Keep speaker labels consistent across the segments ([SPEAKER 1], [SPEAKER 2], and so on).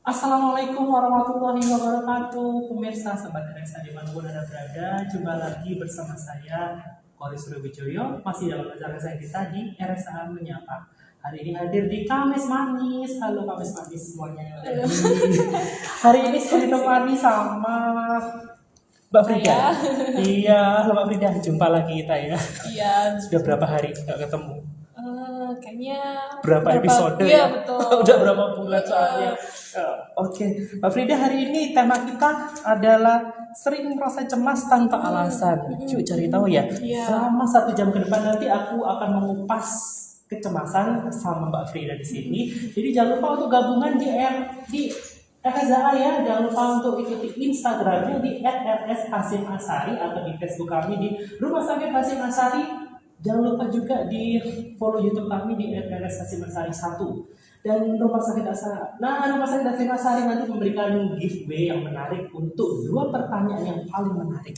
[SPEAKER 1] Assalamualaikum warahmatullahi wabarakatuh. Pemirsa Sobat RSA dimanapun Anda berada, jumpa lagi bersama saya, Kori Suryowijoyo, masih dalam acara saya kita di RSA Menyapa. Hari ini hadir di Kamis Manis. Halo Kamis Manis semuanya.
[SPEAKER 2] Halo.
[SPEAKER 1] Hari ini saya ditemani sama Mbak Frida. Iya, halo Mbak Frida, jumpa lagi kita ya.
[SPEAKER 2] Iya.
[SPEAKER 1] Sudah berapa hari nggak ketemu?
[SPEAKER 2] Kayaknya
[SPEAKER 1] berapa episode
[SPEAKER 2] iya,
[SPEAKER 1] ya?
[SPEAKER 2] Betul.
[SPEAKER 1] Udah berapa bulan soalnya. Oke, Mbak Frida, hari ini tema kita adalah sering merasa cemas tanpa alasan. Coba cari tahu ya.
[SPEAKER 2] Iya.
[SPEAKER 1] Selama 1 jam ke depan nanti aku akan mengupas kecemasan sama Mbak Frida di sini. Jadi jangan lupa untuk gabungan di RSA ya. Jangan lupa untuk ikuti Instagramnya di @rs_hasim_asari atau di Facebook kami di Rumah Sakit Hasim Asari. Jangan lupa juga di follow YouTube kami di @rs_hasim_asari 1. Dan Rumah Sakit Hasim Asari nanti memberikan giveaway yang menarik untuk 2 pertanyaan yang paling menarik.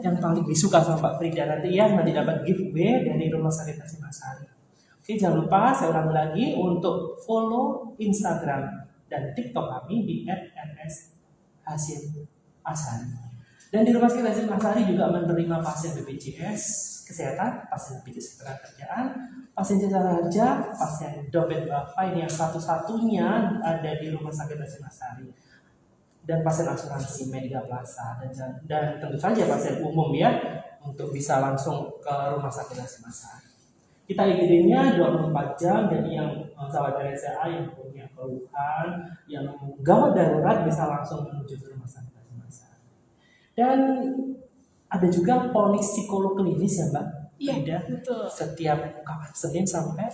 [SPEAKER 1] Yang paling disuka sama Mbak Frida nanti ya, nanti dapat giveaway dari Rumah Sakit Hasim Asari. Oke, jangan lupa saya ulang lagi untuk follow Instagram dan TikTok kami di @rs_hasim_asari. Dan di Rumah Sakit Hasim Asari juga menerima pasien BPJS Kesehatan, pasien BPJS Ketenagakerjaan, pasien jasa raja, pasien dompet duafa ini yang satu-satunya ada di Rumah Sakit Hasim Asari, dan pasien asuransi Mega Plaza, dan tentu saja pasien umum ya, untuk bisa langsung ke Rumah Sakit Hasim Asari. Kita IGD-nya 24 jam, jadi yang sahabat RSA yang punya keluhan, yang gawat darurat bisa langsung menuju ke Rumah Sakit Hasim Asari. Dan ada juga psikolog klinis ya Mbak?
[SPEAKER 2] Iya, betul.
[SPEAKER 1] Setiap kapan? Senin sampai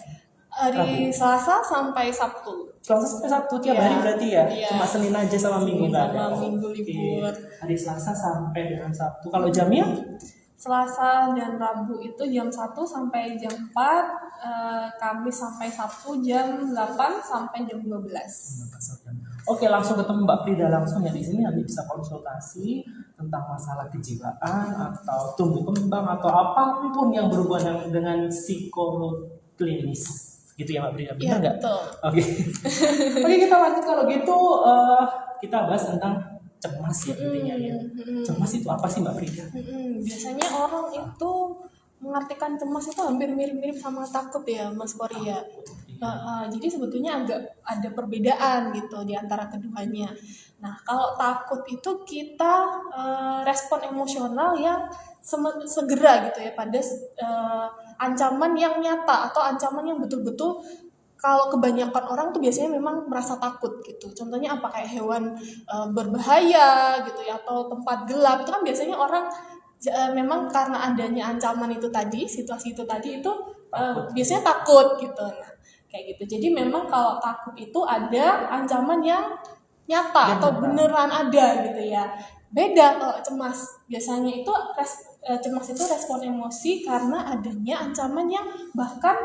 [SPEAKER 2] hari Selasa sampai Sabtu.
[SPEAKER 1] Selasa sampai Sabtu tiap hari berarti ya?
[SPEAKER 2] Iya.
[SPEAKER 1] Cuma Senin aja sama Minggu nggak ada?
[SPEAKER 2] Minggu libur.
[SPEAKER 1] Hari Selasa sampai dengan Sabtu. Kalau jamnya?
[SPEAKER 2] Selasa dan Rabu itu jam 1 sampai jam 4, Kamis sampai Sabtu jam 8 sampai jam 12.
[SPEAKER 1] Oke, langsung ketemu Mbak Frida langsung ya di sini, nanti bisa konsultasi tentang masalah kejiwaan atau tumbuh kembang atau apapun yang berhubungan dengan psikolog klinis, gitu ya Mbak Frida, benar nggak?
[SPEAKER 2] Betul.
[SPEAKER 1] Oke, kita lanjut kalau gitu, kita bahas tentang cemas ya intinya ya. Cemas itu apa sih Mbak Frida?
[SPEAKER 2] Biasanya orang itu mengartikan cemas itu hampir mirip-mirip sama takut ya Mas Korea. Jadi sebetulnya agak ada perbedaan gitu di antara keduanya. Nah, kalau takut itu kita respon emosional yang segera gitu ya pada ancaman yang nyata atau ancaman yang betul-betul. Kalau kebanyakan orang tuh biasanya memang merasa takut gitu. Contohnya apa, kayak hewan berbahaya gitu ya, atau tempat gelap. Itu kan biasanya orang memang karena adanya ancaman itu tadi, situasi itu tadi itu biasanya takut gitu. Nah, kayak gitu. Jadi memang kalau takut itu ada ancaman yang nyata atau beneran ada gitu ya. Beda kalau cemas. Biasanya itu cemas itu respon emosi karena adanya ancaman yang bahkan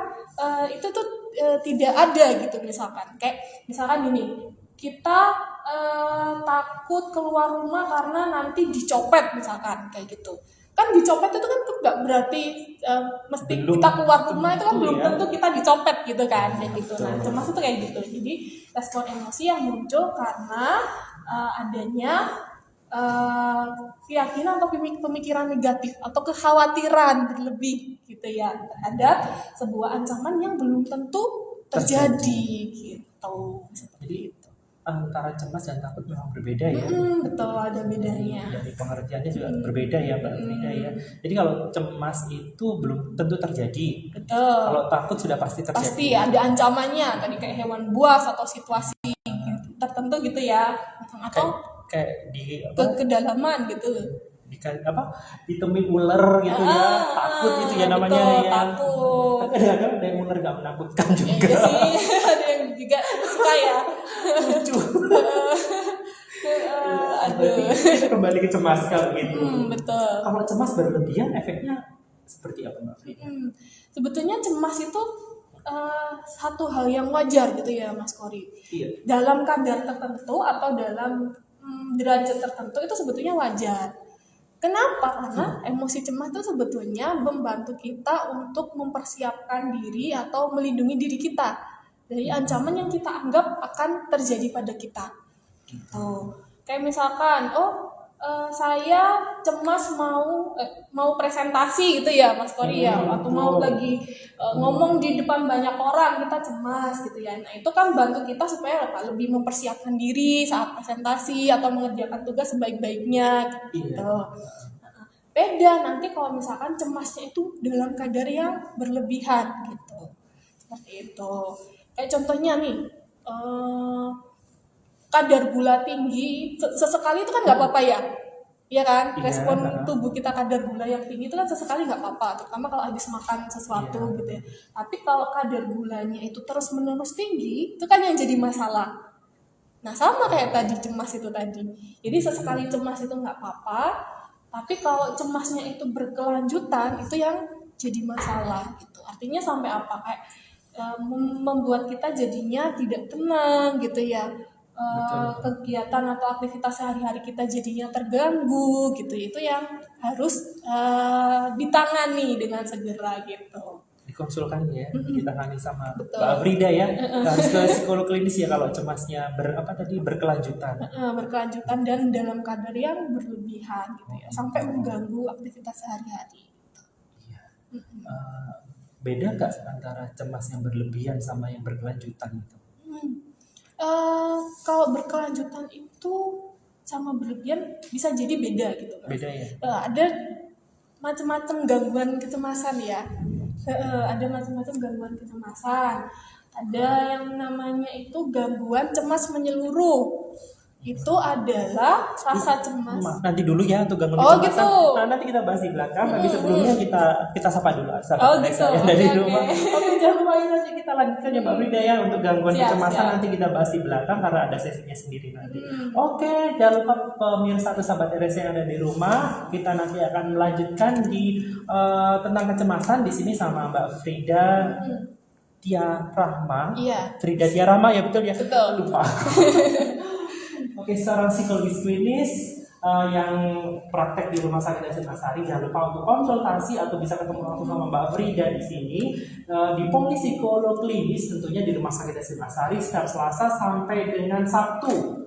[SPEAKER 2] itu tuh tidak ada gitu. Misalkan gini, kita takut keluar rumah karena nanti dicopet misalkan, kayak gitu. Kan dicopet itu kan nggak berarti mesti belum kita keluar rumah itu kan belum tentu kita dicopet gitu kan, kayak gitu. Nah, cemas itu kayak gitu. Jadi respon emosi yang muncul karena adanya keyakinan atau pemikiran negatif atau kekhawatiran berlebih gitu ya terhadap sebuah ancaman yang belum tentu terjadi gitu.
[SPEAKER 1] Jadi antara cemas dan takut memang berbeda ya.
[SPEAKER 2] Betul, ada bedanya.
[SPEAKER 1] Dari pengertiannya juga berbeda ya Mbak Frida ya. Jadi kalau cemas itu belum tentu terjadi.
[SPEAKER 2] Betul.
[SPEAKER 1] Kalau takut sudah pasti terjadi.
[SPEAKER 2] Pasti ada ancamannya, tadi kayak hewan buas atau situasi tertentu gitu ya. Atau
[SPEAKER 1] kayak di
[SPEAKER 2] kedalaman gitu.
[SPEAKER 1] Ditemui ular gitu ya, takut gitu ya namanya.
[SPEAKER 2] Betul,
[SPEAKER 1] ya.
[SPEAKER 2] Takut.
[SPEAKER 1] Kadang-kadang ada yang ular gak menakutkan juga.
[SPEAKER 2] Iya sih, ada yang juga suka ya.
[SPEAKER 1] Lucu.
[SPEAKER 2] Aduh.
[SPEAKER 1] Kembali ke cemas kalau gitu.
[SPEAKER 2] Betul.
[SPEAKER 1] Kalau cemas berlebihan efeknya seperti apa Mbak Frida?
[SPEAKER 2] Sebetulnya cemas itu satu hal yang wajar gitu ya Mas Kori.
[SPEAKER 1] Iya.
[SPEAKER 2] Dalam kadar tertentu atau dalam derajat tertentu itu sebetulnya wajar. Kenapa? Karena emosi cemas itu sebetulnya membantu kita untuk mempersiapkan diri atau melindungi diri kita dari ancaman yang kita anggap akan terjadi pada kita. gitu. Kayak misalkan, saya cemas mau presentasi gitu ya Mas Kori ya, atau mau lagi ngomong di depan banyak orang, kita cemas gitu ya. Nah itu kan bantu kita supaya lebih mempersiapkan diri saat presentasi atau mengerjakan tugas sebaik-baiknya gitu. Beda nanti kalau misalkan cemasnya itu dalam kadar yang berlebihan gitu, seperti itu. Kayak contohnya nih, kadar gula tinggi sesekali itu kan nggak apa-apa ya, iya kan? Respon tubuh kita kadar gula yang tinggi itu kan sesekali nggak apa-apa, terutama kalau habis makan sesuatu gitu ya. Tapi kalau kadar gulanya itu terus menerus tinggi, itu kan yang jadi masalah. Nah sama kayak tadi cemas itu tadi. Jadi sesekali cemas itu nggak apa-apa, tapi kalau cemasnya itu berkelanjutan itu yang jadi masalah gitu. Artinya sampai apa? Kayak membuat kita jadinya tidak tenang gitu ya. Kegiatan atau aktivitas sehari-hari kita jadinya terganggu gitu. Itu yang harus ditangani dengan segera gitu.
[SPEAKER 1] Dikonsulkan ya, ditangani sama Mbak Afrida ya. Harus ke psikolog klinis ya kalau cemasnya berkelanjutan.
[SPEAKER 2] Berkelanjutan dan dalam kadar yang berlebihan gitu ya, sampai mengganggu aktivitas sehari-hari.
[SPEAKER 1] Beda nggak antara cemas yang berlebihan sama yang berkelanjutan itu?
[SPEAKER 2] Kalau berkelanjutan itu sama berlebihan bisa jadi beda gitu Mas.
[SPEAKER 1] Beda ya.
[SPEAKER 2] Ada macam-macam gangguan kecemasan ya. Ada macam-macam gangguan kecemasan. Ada yang namanya itu gangguan cemas menyeluruh. Itu adalah rasa cemas.
[SPEAKER 1] Nanti dulu ya untuk gangguan kecemasan.
[SPEAKER 2] Gitu.
[SPEAKER 1] Nah, nanti kita bahas di belakang. Tapi sebelumnya kita sapa dulu.
[SPEAKER 2] Gitu.
[SPEAKER 1] Dari rumah. Oke, jangan lupa nanti kita lanjutkan ya Mbak Frida ya untuk gangguan kecemasan.
[SPEAKER 2] Siap.
[SPEAKER 1] Nanti kita bahas di belakang karena ada sesinya sendiri nanti. Oke, jangan lupa pemirsa atau sahabat RS yang ada di rumah. Kita nanti akan melanjutkan di tentang kecemasan di sini sama Mbak Frida. Tia Rahma.
[SPEAKER 2] Iya.
[SPEAKER 1] Frida Tia Rahma ya betul ya.
[SPEAKER 2] Betul.
[SPEAKER 1] Lupa. Oke, seorang psikologis klinis yang praktek di Rumah Sakit Hasyim-Asyari. Jangan lupa untuk konsultasi atau bisa ketemu langsung sama Mbak Frida di sini di Poli Psikolog Klinis tentunya di Rumah Sakit Hasyim-Asyari setiap Selasa sampai dengan Sabtu.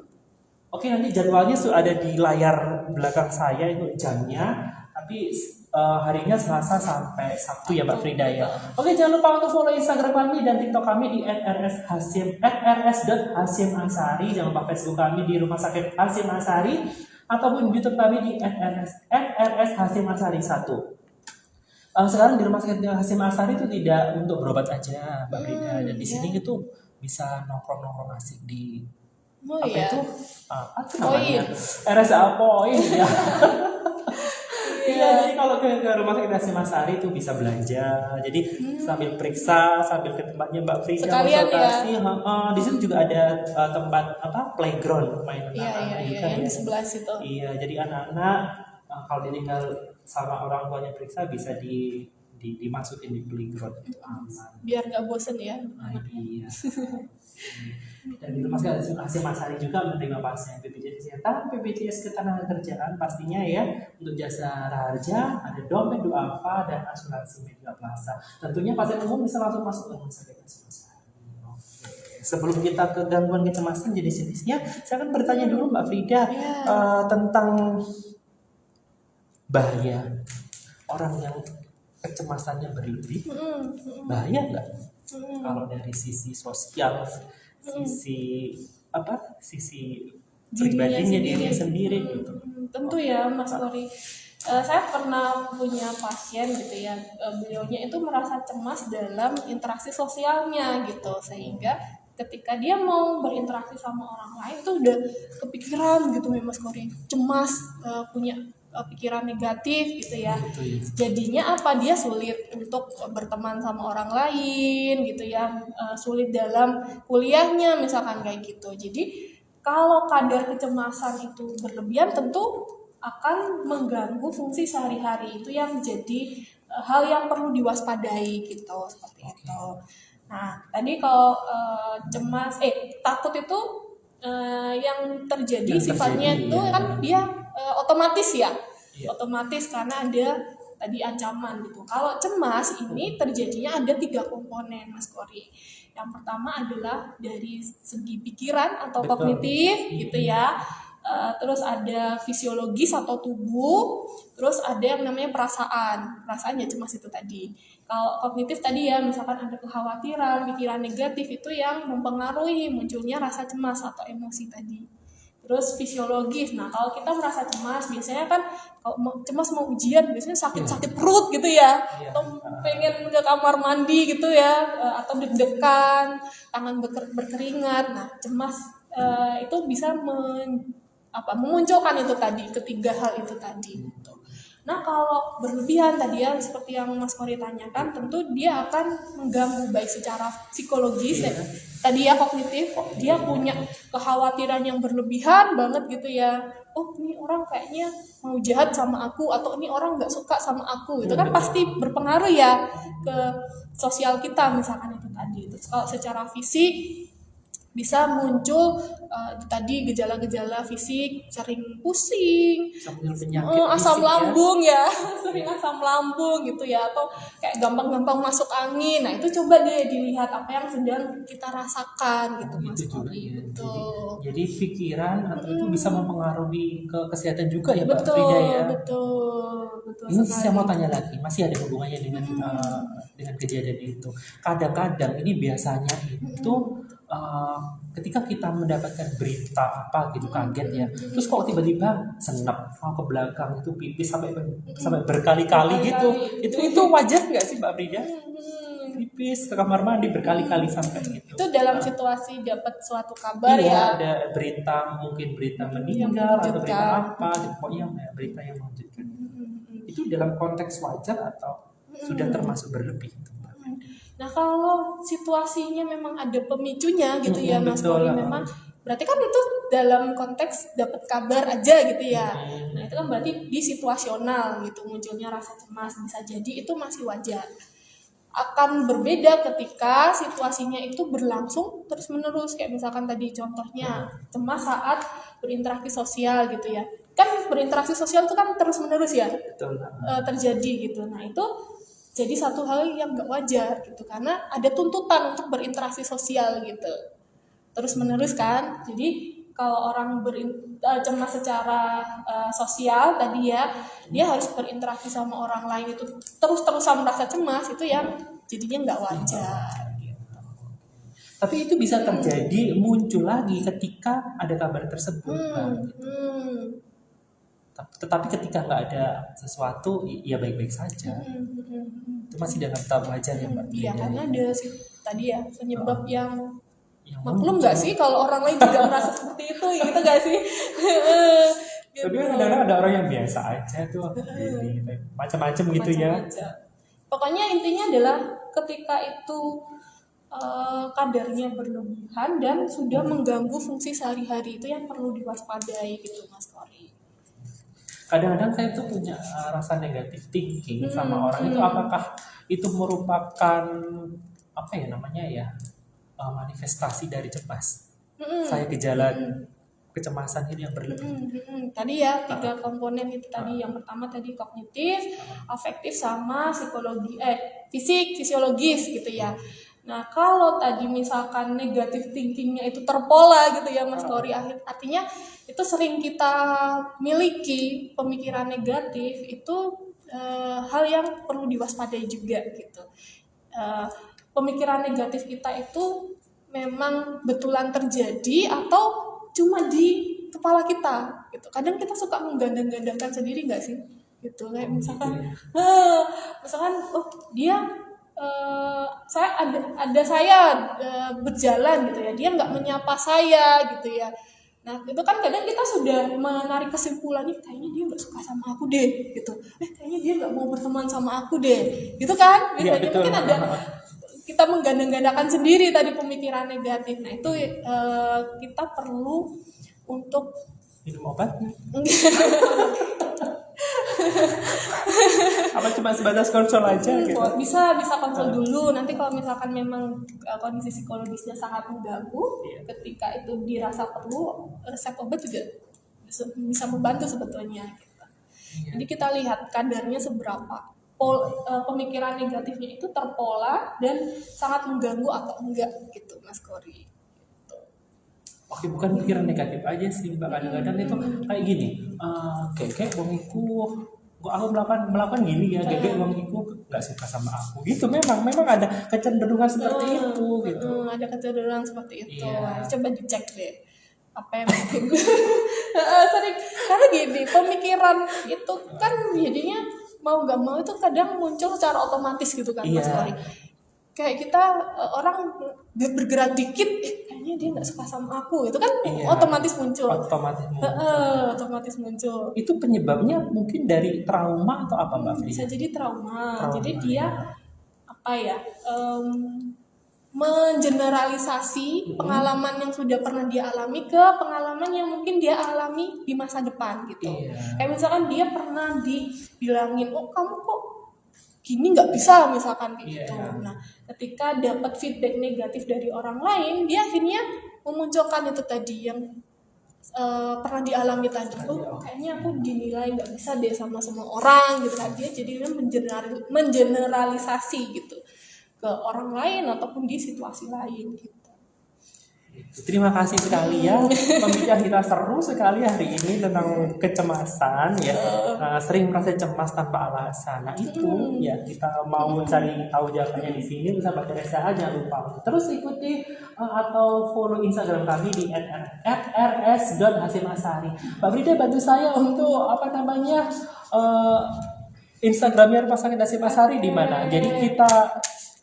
[SPEAKER 1] Oke, nanti jadwalnya sudah ada di layar belakang saya itu jamnya. Tapi harinya Selasa sampai Sabtu ya Mbak Frida ya. Oke, jangan lupa untuk follow Instagram kami dan TikTok kami di @rs.hasyim_asyari. Jangan lupa Facebook kami di Rumah Sakit Hasyim-Asyari ataupun YouTube kami di @rs_hasyim-asyari 1. Sekarang di Rumah Sakit Hasyim-Asyari itu tidak untuk berobat aja Mbak Frida, dan di sini itu bisa nongkrong-nongkrong asik di itu apa namanya? RSA Point ya. Iya, jadi kalau ke Rumah Sakit Hasyim-Asyari itu bisa belanja. Jadi sambil periksa, sambil ke tempatnya Mbak Frida konsultasi. Di situ juga ada tempat playground main anak-anak
[SPEAKER 2] yang di sebelah situ.
[SPEAKER 1] Iya, jadi anak-anak kalau ditinggal sama orang tuanya periksa bisa dimasukin di playground itu aman.
[SPEAKER 2] Biar nggak bosen ya.
[SPEAKER 1] Iya. Dan di Rumah Sakit Hasyim-Asyari juga menerima pasien BPJS Kesehatan, BPJS Ketenagakerjaan pastinya ya, untuk jasa raharja, ada dompet duafa dan asuransi Mega Plaza. Tentunya pasien umum bisa langsung masuk ke Rumah Sakit Hasyim-Asyari. Sebelum kita ke gangguan kecemasan jenis-jenisnya, saya akan bertanya dulu Mbak Frida tentang bahaya orang yang kecemasannya berlebih. Bahaya nggak? Kalau dari sisi sosial, sisi pribadinya dirinya sendiri gitu.
[SPEAKER 2] Tentu ya Mas Lori. Saya pernah punya pasien gitu ya, beliaunya itu merasa cemas dalam interaksi sosialnya gitu, sehingga ketika dia mau berinteraksi sama orang lain itu udah kepikiran gitu ya Mas Lori, cemas, punya pikiran negatif gitu ya. Jadinya apa, dia sulit untuk berteman sama orang lain gitu ya, sulit dalam kuliahnya misalkan kayak gitu. Jadi kalau kadar kecemasan itu berlebihan tentu akan mengganggu fungsi sehari-hari, itu yang menjadi hal yang perlu diwaspadai gitu, seperti itu. Nah tadi kalau takut itu yang terjadi sifatnya itu kan dia otomatis ya, otomatis karena ada tadi ancaman gitu. Kalau cemas ini terjadinya ada 3 komponen Mas Kori. Yang pertama adalah dari segi pikiran atau
[SPEAKER 1] Betul.
[SPEAKER 2] kognitif gitu ya. Terus ada fisiologis atau tubuh, terus ada yang namanya perasaan ya cemas itu tadi. Kalau kognitif tadi ya, misalkan ada kekhawatiran, pikiran negatif itu yang mempengaruhi munculnya rasa cemas atau emosi tadi. Terus fisiologis, nah kalau kita merasa cemas, biasanya kan kalau cemas mau ujian, biasanya sakit-sakit perut gitu ya,
[SPEAKER 1] Iya.
[SPEAKER 2] atau pengen ke kamar mandi gitu ya, atau deg-degan, tangan berkeringat. Nah cemas itu bisa memunculkan itu tadi, ketiga hal itu tadi. Gitu. Nah kalau berlebihan tadi ya, seperti yang Mas Kori tanyakan, tentu dia akan mengganggu baik secara psikologis, tadi ya kognitif, dia punya kekhawatiran yang berlebihan banget gitu ya. Oh ini orang kayaknya mau jahat sama aku, atau ini orang nggak suka sama aku, itu kan pasti berpengaruh ya ke sosial kita misalkan itu tadi. Terus kalau secara fisik bisa muncul tadi gejala-gejala fisik, sering pusing, asam lambung ya, sering asam lambung gitu ya, atau kayak gampang-gampang masuk angin. Nah itu coba deh dilihat apa yang sedang kita rasakan gitu Mas Kori. Betul.
[SPEAKER 1] Jadi pikiran atau itu bisa mempengaruhi ke kesehatan juga ya Mbak
[SPEAKER 2] Betul,
[SPEAKER 1] Frida ya.
[SPEAKER 2] betul
[SPEAKER 1] Ini
[SPEAKER 2] sekali.
[SPEAKER 1] saya mau tanya lagi, masih ada hubungannya dengan kejadian itu. Kadang-kadang ini biasanya itu ketika kita mendapatkan berita apa gitu kaget ya, terus kok tiba-tiba senep ke belakang itu pipis sampai berkali-kali gitu. Itu wajar nggak sih Mbak Frida? Pipis ke kamar mandi berkali-kali sampai gitu.
[SPEAKER 2] Itu dalam situasi dapat suatu kabar
[SPEAKER 1] iya,
[SPEAKER 2] ya.
[SPEAKER 1] Ada berita, mungkin berita meninggal atau berita apa, pokoknya berita yang mengejutkan. Itu dalam konteks wajar atau sudah termasuk berlebih?
[SPEAKER 2] Nah kalau situasinya memang ada pemicunya gitu ya Mas Kori, memang berarti kan itu dalam konteks dapat kabar aja gitu ya. Nah itu kan berarti di situasional gitu munculnya rasa cemas, bisa jadi itu masih wajar. Akan berbeda ketika situasinya itu berlangsung terus menerus, kayak misalkan tadi contohnya cemas saat berinteraksi sosial gitu ya, kan berinteraksi sosial itu kan terus menerus ya terjadi gitu. Nah itu jadi satu hal yang gak wajar gitu, karena ada tuntutan untuk berinteraksi sosial gitu terus menerus kan. Jadi kalau orang cemas secara sosial tadi ya, dia harus berinteraksi sama orang lain itu terus-terusan merasa cemas, itu yang jadinya nggak wajar.
[SPEAKER 1] Tapi itu bisa terjadi muncul lagi ketika ada kabar tersebut. Tetapi ketika nggak ada sesuatu, ya baik-baik saja. Itu masih dalam tahap wajar ya Mbak?
[SPEAKER 2] Iya, karena ada tadi ya penyebab yang maklum nggak sih kalau orang lain juga merasa seperti itu, gitu nggak sih?
[SPEAKER 1] Gitu. Tapi kadang-kadang ada orang yang biasa aja tuh, macam-macam gitu ya.
[SPEAKER 2] Pokoknya intinya adalah ketika itu kadarnya berlebihan dan sudah mengganggu fungsi sehari-hari, itu yang perlu diwaspadai gitu Mas Kori.
[SPEAKER 1] Kadang-kadang saya tuh punya rasa negatif thinking sama orang itu, apakah itu merupakan apa ya namanya ya, manifestasi dari cemas. Saya gejala kecemasan ini yang berlebih.
[SPEAKER 2] Tadi ya 3 komponen itu tadi. Yang pertama tadi kognitif, afektif sama fisiologis gitu ya. Nah kalau tadi misalkan negatif thinkingnya itu terpola gitu ya Mas Kori, artinya itu sering kita miliki pemikiran negatif, itu hal yang perlu diwaspadai juga gitu. Pemikiran negatif kita itu memang betulan terjadi atau cuma di kepala kita gitu. Kadang kita suka menggandang-gandangkan sendiri nggak sih gitu, kayak misalkan dia saya berjalan gitu ya, dia nggak menyapa saya gitu ya. Nah itu kan kadang kita sudah menarik kesimpulan, nih kayaknya dia nggak suka sama aku deh gitu, kayaknya dia nggak mau berteman sama aku deh gitu kan. Biasanya mungkin ada kita menggandang-gandangkan sendiri tadi pemikiran negatif. Nah itu kita perlu untuk
[SPEAKER 1] minum obat. Apa cuma sebatas konsol aja gitu?
[SPEAKER 2] Bisa konsul dulu. Nanti kalau misalkan memang kondisi psikologisnya sangat mengganggu, ketika itu dirasa perlu, resep obat juga bisa membantu sebetulnya gitu. Jadi kita lihat kadarnya seberapa pemikiran negatifnya itu terpola dan sangat mengganggu atau enggak gitu Mas Kori.
[SPEAKER 1] Oke, bukan pikiran negatif aja sih Mbak, kadang-kadang itu kayak gini, kayak wong iku kok aku melakukan gini ya, kayak wong iku nggak suka sama aku gitu. Memang ada kecenderungan seperti itu gitu.
[SPEAKER 2] Ada kecenderungan seperti itu.
[SPEAKER 1] Iya.
[SPEAKER 2] Coba dicek deh apa yang bikin sering, karena gini, pemikiran itu kan jadinya mau nggak mau itu kadang muncul secara otomatis gitu kan Mas
[SPEAKER 1] Iya.
[SPEAKER 2] Kori. Kayak kita orang bergerak dikit, kayaknya dia nggak suka sama aku, itu kan
[SPEAKER 1] Iya.
[SPEAKER 2] otomatis muncul.
[SPEAKER 1] Otomatis
[SPEAKER 2] muncul.
[SPEAKER 1] itu penyebabnya mungkin dari trauma atau apa Mbak Frida?
[SPEAKER 2] Bisa jadi trauma.
[SPEAKER 1] Trauma,
[SPEAKER 2] Jadi dia apa ya? Mengeneralisasi pengalaman yang sudah pernah dia alami ke pengalaman yang mungkin dia alami di masa depan gitu.
[SPEAKER 1] Iya.
[SPEAKER 2] Kayak misalkan dia pernah dibilangin, oh kamu kok gini nggak bisa misalkan gitu.
[SPEAKER 1] Iya.
[SPEAKER 2] Nah, ketika dapat feedback negatif dari orang lain, dia akhirnya memunculkan itu tadi yang pernah dialami tadi. Oh kayaknya aku dinilai nggak bisa deh sama semua orang gitu kan. Dia jadinya mengeneralisasi gitu ke orang lain ataupun di situasi lain gitu.
[SPEAKER 1] Terima kasih sekali ya, pembicaraan kita seru sekali hari ini tentang kecemasan ya. Sering merasa cemas tanpa alasan. Nah itu ya, kita mau cari tahu jawabannya di sini, sahabat RSA jangan lupa terus ikuti atau follow Instagram kami di @rs.hasimashari. Mbak Frida bantu saya untuk apa namanya Instagramnya Rumah Sakit Hasimashari di mana?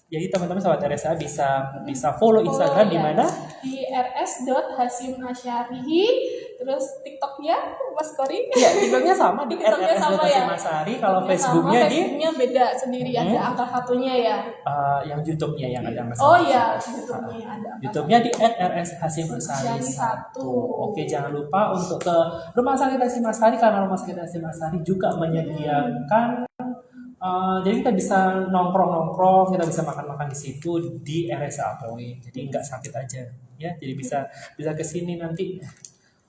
[SPEAKER 1] Jadi teman-teman sahabat RSA bisa follow Instagram di mana?
[SPEAKER 2] Di rs.hasimashari. Terus TikToknya Mas Kori?
[SPEAKER 1] Ya, TikToknya sama di
[SPEAKER 2] TikToknya sama ya.
[SPEAKER 1] @rs.hasimashari. Kalau
[SPEAKER 2] Facebooknya
[SPEAKER 1] Facebooknya
[SPEAKER 2] beda sendiri, ada angka satunya ya.
[SPEAKER 1] yang YouTube-nya yang ada Mas.
[SPEAKER 2] Oh ya, YouTube-nya ada.
[SPEAKER 1] YouTube-nya di @rs.hasimashari 1. Oke, jangan lupa untuk ke Rumah Sakit Hasimashari karena Rumah Sakit Hasimashari juga menyediakan jadi kita bisa nongkrong, kita bisa makan-makan di situ di RSA Point. Jadi nggak sakit aja, ya. Jadi bisa ke sini nanti.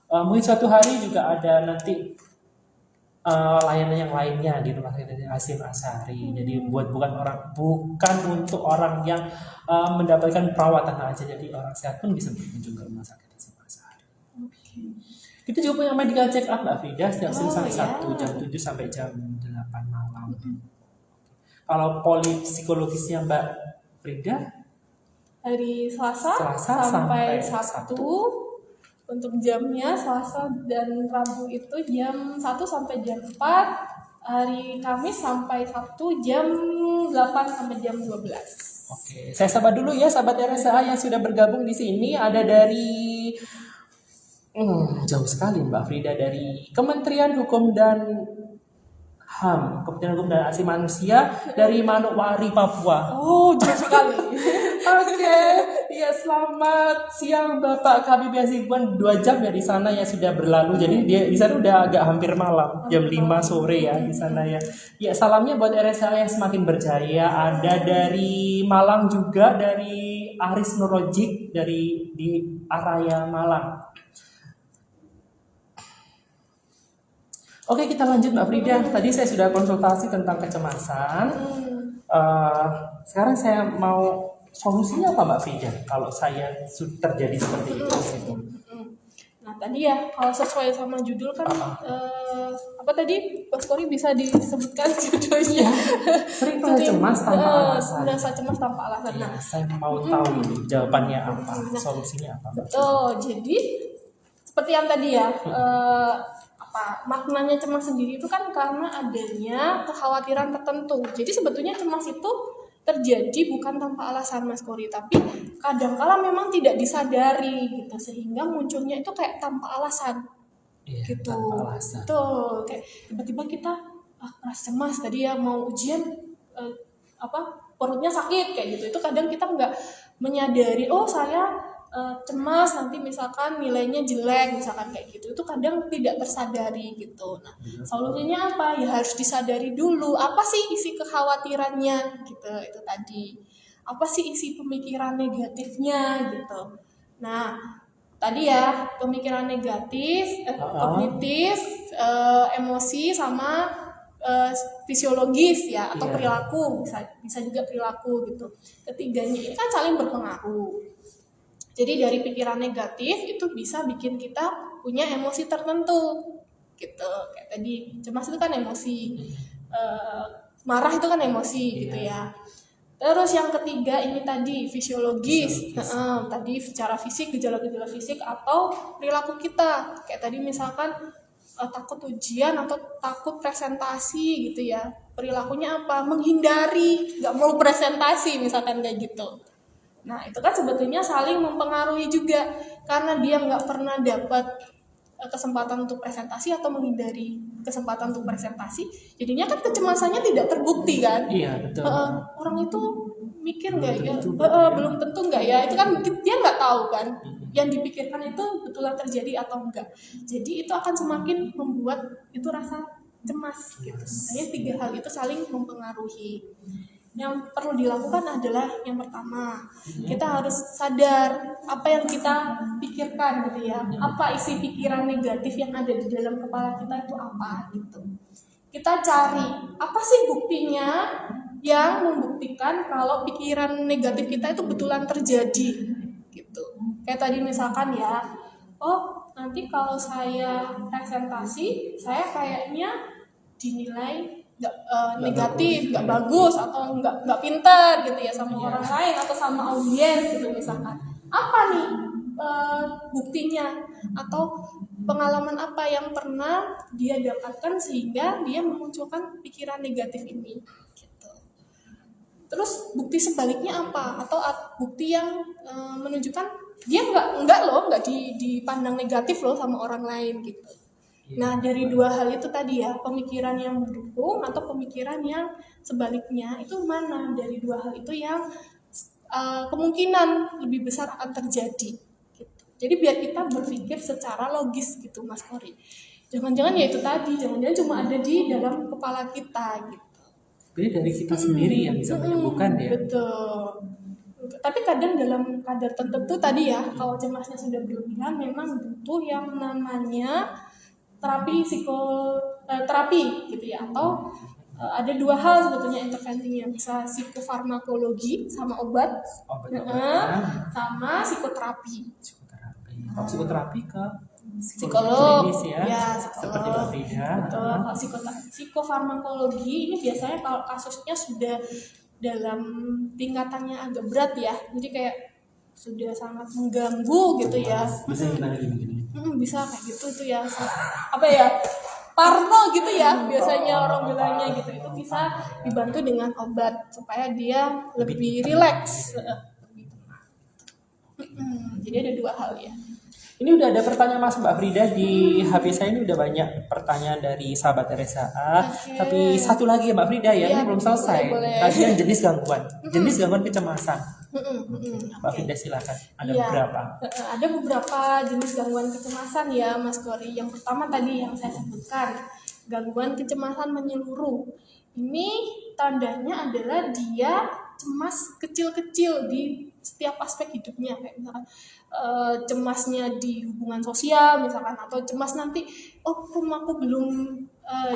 [SPEAKER 1] Mungkin suatu hari juga ada nanti layanan yang lainnya di Rumah Sakit Hasimashari. Jadi bukan untuk orang yang mendapatkan perawatan aja. Jadi orang sehat pun bisa berkunjung ke Rumah Sakit Hasimashari. Kita juga punya medical check up Mbak Frida setiap Senin sampai Sabtu jam 7 sampai jam 8 malam. Kalau psikologisnya Mbak Frida
[SPEAKER 2] hari Selasa sampai Sabtu. Untuk jamnya Selasa dan Rabu itu jam 1 sampai jam 4. Hari Kamis sampai Sabtu jam 8 sampai jam 12.
[SPEAKER 1] Oke, saya sapa dulu ya sahabat RSA yang sudah bergabung di sini. Ada dari jauh sekali Mbak Frida, dari Kementerian Hukum dan HAM, Kementerian Hukum dan Asasi Manusia dari Manokwari, Papua.
[SPEAKER 2] Oh, jauh sekali.
[SPEAKER 1] Oke, ya selamat siang Bapak Kabib Hasibuan. 2 jam ya di sana ya sudah berlalu. Jadi di sana udah agak hampir malam, jam 5 sore ya di sana ya. Ya salamnya buat RSA yang semakin berjaya. Ada dari Malang juga, dari Aris Nurojik di Araya Malang. Oke, kita lanjut Mbak Frida. Tadi saya sudah konsultasi tentang kecemasan. Sekarang saya mau solusinya apa Mbak Frida kalau saya terjadi seperti itu?
[SPEAKER 2] Nah tadi ya, kalau sesuai sama judul kan apa tadi Mas Kori bisa disebutkan judulnya?
[SPEAKER 1] Sering merasa cemas tanpa alasan.
[SPEAKER 2] Merasa cemas tanpa alasan.
[SPEAKER 1] Nah, saya mau tahu jawabannya apa, solusinya apa?
[SPEAKER 2] Betul. Jadi seperti yang tadi ya. Maknanya cemas sendiri itu kan karena adanya kekhawatiran tertentu. Jadi sebetulnya cemas itu terjadi bukan tanpa alasan Mas Kori, tapi kadangkala memang tidak disadari gitu, sehingga munculnya itu kayak tanpa alasan.
[SPEAKER 1] Iya,
[SPEAKER 2] gitu.
[SPEAKER 1] Tanpa alasan.
[SPEAKER 2] Tuh, kayak tiba-tiba kita merasa cemas tadi ya, mau ujian perutnya sakit kayak gitu. Itu kadang kita nggak menyadari, oh saya cemas nanti misalkan nilainya jelek misalkan kayak gitu, itu kadang tidak tersadari gitu. Nah solusinya apa ya, harus disadari dulu apa sih isi kekhawatirannya gitu, itu tadi apa sih isi pemikiran negatifnya gitu. Nah tadi ya pemikiran negatif, kognitif, emosi sama eh, fisiologis ya atau
[SPEAKER 1] Iya.
[SPEAKER 2] perilaku, bisa juga perilaku gitu. Ketiganya ini kan saling berpengaruh. Jadi dari pikiran negatif itu bisa bikin kita punya emosi tertentu gitu. Kayak tadi cemas itu kan emosi, marah itu kan emosi gitu ya. Terus yang ketiga ini tadi fisiologis. Tadi secara fisik, gejala-gejala fisik atau perilaku kita. Kayak tadi misalkan takut ujian atau takut presentasi gitu ya. Perilakunya apa? Menghindari, nggak mau presentasi misalkan kayak gitu. Nah itu kan sebetulnya saling mempengaruhi juga karena dia nggak pernah dapat kesempatan untuk presentasi atau menghindari kesempatan untuk presentasi, jadinya kan kecemasannya tidak terbukti kan.
[SPEAKER 1] Iya, betul.
[SPEAKER 2] Orang itu mikir nggak ya,
[SPEAKER 1] tentu,
[SPEAKER 2] belum tentu nggak ya, itu kan mungkin dia nggak tahu kan yang dipikirkan itu betulan terjadi atau enggak. Jadi itu akan semakin membuat itu rasa cemas gitu. Makanya tiga hal itu saling mempengaruhi. Yang perlu dilakukan adalah yang pertama, kita harus sadar apa yang kita pikirkan gitu ya, apa isi pikiran negatif yang ada di dalam kepala kita itu apa gitu. Kita cari apa sih buktinya yang membuktikan kalau pikiran negatif kita itu betulan terjadi gitu. Kayak tadi misalkan ya, oh nanti kalau saya presentasi saya kayaknya dinilai negatif, nggak bagus atau nggak pintar gitu ya sama orang lain atau sama audiens gitu misalkan. Apa nih buktinya atau pengalaman apa yang pernah dia dapatkan sehingga dia memunculkan pikiran negatif ini gitu. Terus bukti sebaliknya apa atau bukti yang menunjukkan dia nggak dipandang negatif loh sama orang lain gitu. Nah dari dua hal itu tadi ya, pemikiran yang mendukung atau pemikiran yang sebaliknya, itu mana dari dua hal itu yang kemungkinan lebih besar akan terjadi gitu. Jadi biar kita berpikir secara logis gitu Mas Kori. Jangan-jangan ya itu tadi, jangan-jangan cuma ada di dalam kepala kita gitu.
[SPEAKER 1] Jadi dari kita sendiri yang bisa menyembuhkan ya.
[SPEAKER 2] Betul. Tapi kadang dalam kadar tertentu tadi ya, kalau cemasnya sudah berlebihan memang butuh yang namanya terapi gitu ya, atau ada dua hal sebetulnya intervensinya, bisa psikofarmakologi sama obat, sama psikoterapi.
[SPEAKER 1] Psikoterapi ke
[SPEAKER 2] psikolog
[SPEAKER 1] klinis ya, seperti Mbak Frida.
[SPEAKER 2] Betul. Kalau psikofarmakologi ini biasanya kalau kasusnya sudah dalam tingkatannya agak berat ya, jadi kayak sudah sangat mengganggu gitu ya.
[SPEAKER 1] Bisa gimana gini?
[SPEAKER 2] Bisa kayak gitu tuh ya, apa ya, parno gitu ya biasanya orang bilangnya gitu. Itu bisa dibantu dengan obat supaya dia lebih rileks, lebih tenang. Jadi ada dua hal ya.
[SPEAKER 1] Ini udah ada pertanyaan Mas Mbak Frida di HP saya, ini udah banyak pertanyaan dari sahabat RSA.
[SPEAKER 2] Oke.
[SPEAKER 1] Tapi satu lagi ya Mbak Frida ya, ini belum selesai.
[SPEAKER 2] boleh.
[SPEAKER 1] Tadi yang jenis gangguan kecemasan. Mbak Frida silakan. Ada beberapa.
[SPEAKER 2] Ada beberapa jenis gangguan kecemasan ya Mas Kori. Yang pertama tadi yang saya sebutkan, gangguan kecemasan menyeluruh. Ini tandanya adalah dia cemas kecil-kecil di setiap aspek hidupnya, kayak misalkan cemasnya di hubungan sosial misalkan, atau cemas nanti rumahku belum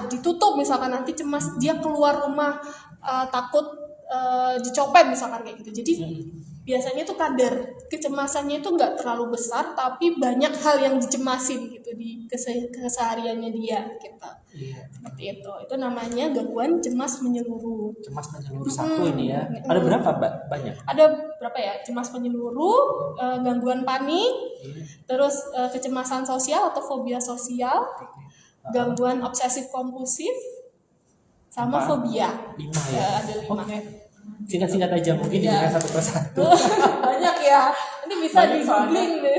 [SPEAKER 2] ditutup misalkan, nanti cemas dia keluar rumah takut dicopet misalkan kayak gitu. Jadi biasanya tuh kadar kecemasannya itu nggak terlalu besar, tapi banyak hal yang dicemasin gitu di kesehariannya dia gitu. Seperti itu. Itu namanya gangguan cemas menyeluruh.
[SPEAKER 1] Cemas menyeluruh satu ini ya. Ada berapa Mbak? Banyak.
[SPEAKER 2] Ada berapa ya? Cemas menyeluruh, gangguan panik, terus kecemasan sosial atau fobia sosial, gangguan obsesif kompulsif, sama fobia.
[SPEAKER 1] 5 ya.
[SPEAKER 2] Ada 5.
[SPEAKER 1] Singkat-singkat aja mungkin dengan satu persatu.
[SPEAKER 2] Banyak ya. Ini bisa di googling deh.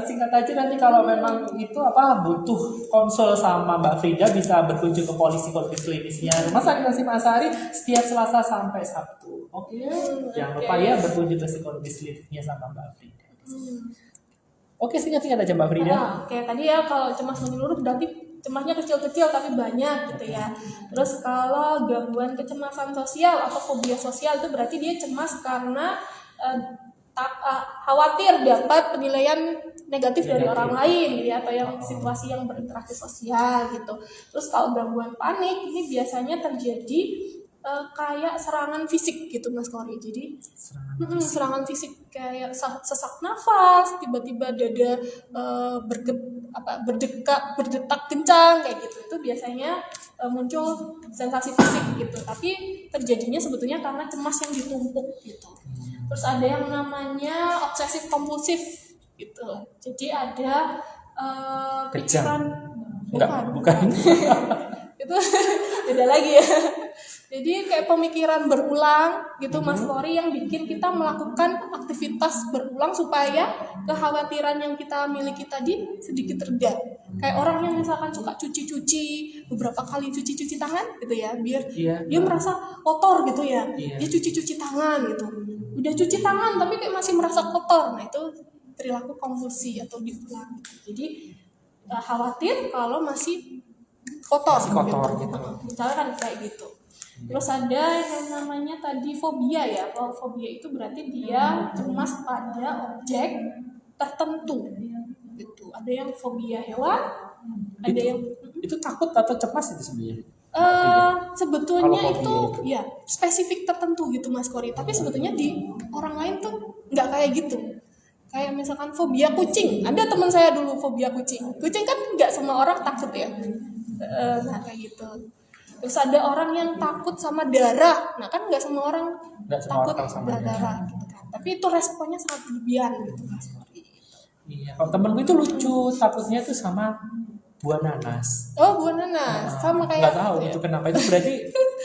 [SPEAKER 1] Singkat aja, nanti kalau memang itu butuh konsul sama Mbak Frida, bisa berkunjung ke psikologis klinisnya Rumah Sakit Hasyim Asyari setiap Selasa sampai Sabtu. Oke. Jangan lupa ya berkunjung ke psikologis klinisnya sama Mbak Frida. Oke, singkat-singkat aja Mbak Frida.
[SPEAKER 2] Oke, tadi ya kalau cemas menyeluruh berarti cemasnya kecil-kecil tapi banyak gitu ya. Terus kalau gangguan kecemasan sosial atau fobia sosial itu berarti dia cemas karena khawatir dapat penilaian negatif dari orang lain ya, atau yang situasi yang berinteraksi sosial gitu. Terus kalau gangguan panik ini biasanya terjadi kayak serangan fisik gitu Mas Kori. Jadi serangan fisik kayak sesak nafas, tiba-tiba dada berdetak kencang kayak gitu. Itu biasanya muncul sensasi fisik gitu. Tapi terjadinya sebetulnya karena cemas yang ditumpuk gitu. Terus ada yang namanya obsesif kompulsif gitu. Jadi ada pikiran
[SPEAKER 1] bukan.
[SPEAKER 2] Itu beda lagi ya. Jadi kayak pemikiran berulang gitu Mas Kori, yang bikin kita melakukan aktivitas berulang supaya kekhawatiran yang kita miliki tadi sedikit reda. Kayak orang yang misalkan suka cuci-cuci, beberapa kali cuci-cuci tangan gitu ya, biar dia merasa kotor gitu ya. Dia cuci-cuci tangan gitu. Udah cuci tangan tapi kayak masih merasa kotor. Nah, itu perilaku kompulsi atau diulang. Jadi khawatir kalau masih kotor gitu. Misalnya kan kayak gitu. Terus ada yang namanya tadi fobia ya. Kalau fobia itu berarti dia cemas pada objek tertentu gitu. Ada yang fobia hewan, ada yang
[SPEAKER 1] itu takut atau cemas itu sebenarnya.
[SPEAKER 2] Sebetulnya itu ya spesifik tertentu gitu Mas Kori. Tapi sebetulnya di orang lain tuh nggak kayak gitu. Kayak misalkan fobia kucing. Ada teman saya dulu fobia kucing. Kucing kan nggak semua orang takut ya. Nah kayak gitu. Terus ada orang yang takut sama darah. Nah kan nggak semua orang takut sama darah gitu kan. Tapi itu responnya sangat berlebihan gitu Mas Kori.
[SPEAKER 1] Iya, kalau temenku itu lucu, takutnya tuh sama buah nanas.
[SPEAKER 2] Oh, buah nanas. Sama kayak
[SPEAKER 1] nggak tahu itu kenapa. Itu berarti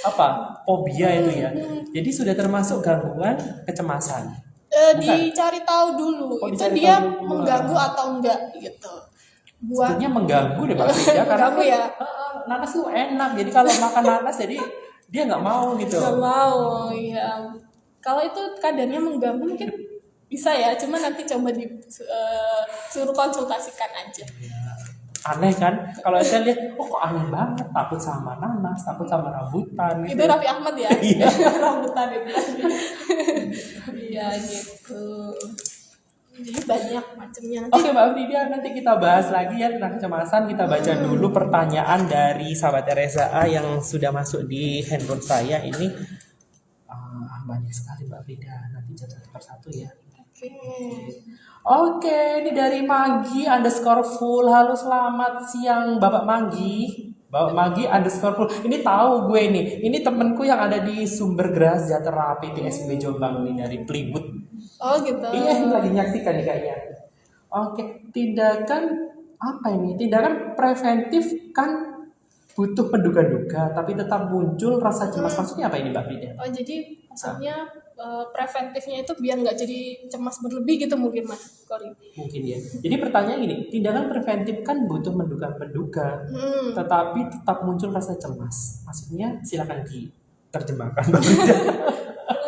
[SPEAKER 1] apa? Fobia itu ya. Jadi sudah termasuk gangguan kecemasan.
[SPEAKER 2] Dicari tahu dulu. Itu dia mengganggu atau enggak gitu.
[SPEAKER 1] Sebetulnya mengganggu deh Mbak Frida, karena
[SPEAKER 2] ya.
[SPEAKER 1] Nanas tuh enak. Jadi kalau makan nanas jadi dia nggak mau gitu.
[SPEAKER 2] Nggak mau, ya. Kalau itu kadarnya mengganggu mungkin bisa ya. Cuma nanti coba suruh konsultasikan aja.
[SPEAKER 1] Aneh kan? Kalau saya lihat, kok aneh banget, takut sama nanas, takut sama rambutan.
[SPEAKER 2] Itu Raffi Ahmad ya?
[SPEAKER 1] Iya.
[SPEAKER 2] Rambutan itu. Iya gitu. Jadi banyak macamnya.
[SPEAKER 1] Oke Mbak Frida, nanti kita bahas lagi ya tentang kecemasan. Kita baca dulu pertanyaan dari sahabat Teresa A yang sudah masuk di handphone saya ini. Banyak sekali Mbak Frida, nanti catat persatu ya. Oke, ini dari Manggi _full. Halo, selamat siang Bapak Manggi. Bapak Manggi _full. Ini tahu gue nih. Ini temenku yang ada di Sumber Geraha Sejahtera PTSB Jombang nih, dari Plywood.
[SPEAKER 2] Oh gitu.
[SPEAKER 1] Iya, ini lagi nyaksikan nih kayaknya. Oke, tindakan apa ini? Tindakan preventif kan butuh menduga-duga, tapi tetap muncul rasa cemas. Maksudnya apa ini Mbak Frida?
[SPEAKER 2] Oh jadi maksudnya preventifnya itu biar nggak jadi cemas berlebih gitu mungkin Mas Kori.
[SPEAKER 1] Mungkin ya. Jadi pertanyaan gini, tindakan preventif kan butuh menduga-duga, tetapi tetap muncul rasa cemas. Maksudnya silakan diterjemahkan.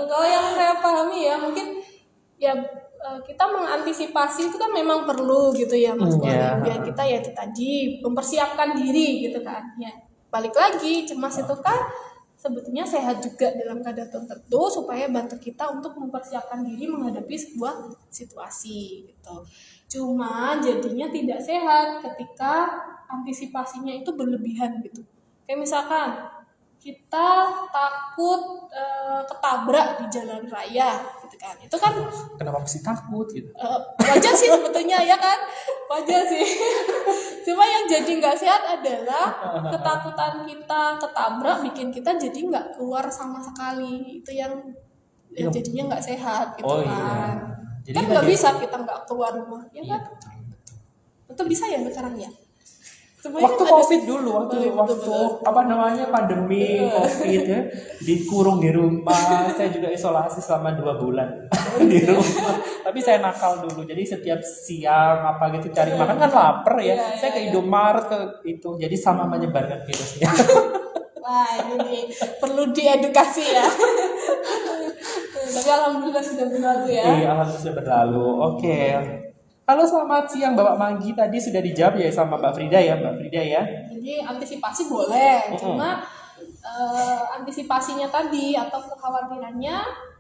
[SPEAKER 2] Kalau yang saya pahami ya mungkin ya kita mengantisipasi itu kan memang perlu gitu ya Mas Kori. Biar kita ya itu tadi mempersiapkan diri gitu kan. Ya balik lagi cemas itu kan sebetulnya sehat juga dalam kadar tertentu supaya bantu kita untuk mempersiapkan diri menghadapi sebuah situasi gitu. Cuma jadinya tidak sehat ketika antisipasinya itu berlebihan gitu. Kayak misalkan kita takut ketabrak di jalan raya gitu kan. Itu kan
[SPEAKER 1] kenapa mesti takut gitu?
[SPEAKER 2] Wajar sih sebetulnya ya kan? Wajar sih. Cuma yang jadi nggak sehat adalah ketakutan kita ketabrak bikin kita jadi nggak keluar sama sekali. Itu yang jadinya nggak sehat gitu kan. Jadi kan nggak bisa kita nggak keluar rumah ya kan? Itu bisa ya sekarang ya? Sebenarnya
[SPEAKER 1] waktu COVID dulu, waktu apa namanya pandemi COVID ya, dikurung di rumah. Saya juga isolasi selama 2 bulan di rumah. Tapi saya nakal dulu, jadi setiap siang apa gitu cari makan kan lapar ya. Saya ke Indomaret ke itu, jadi sama menyebarkan virusnya.
[SPEAKER 2] Wah ini perlu diedukasi ya. Tapi alhamdulillah sudah berlalu ya.
[SPEAKER 1] Iya alhamdulillah sudah berlalu. Oke. Halo selamat siang Bapak Manggi, tadi sudah dijawab ya sama Mbak Frida ya, Mbak Frida ya.
[SPEAKER 2] Jadi antisipasi boleh, cuma antisipasinya tadi atau kekhawatirannya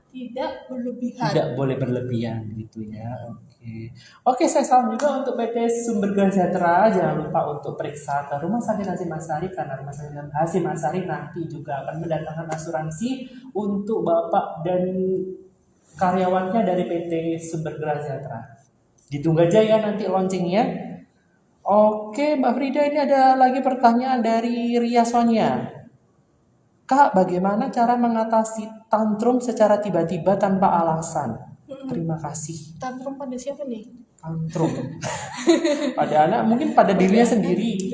[SPEAKER 2] tidak berlebihan.
[SPEAKER 1] Tidak boleh berlebihan gitu ya. Oke, saya salam juga untuk PT Sumber Sejahtera. Jangan lupa untuk periksa ke Rumah Sakit Hasyim Asyari karena Rumah Sakit Hasyim Asyari nanti juga akan mendatangkan asuransi untuk Bapak dan karyawannya dari PT Sumber Sejahtera. Ditunggu aja ya nanti launchingnya. Oke, Mbak Frida, ini ada lagi pertanyaan dari Ria Sonia. Kak, bagaimana cara mengatasi tantrum secara tiba-tiba tanpa alasan? Terima kasih.
[SPEAKER 2] Tantrum pada siapa nih?
[SPEAKER 1] Tantrum pada anak, mungkin pada dirinya sendiri.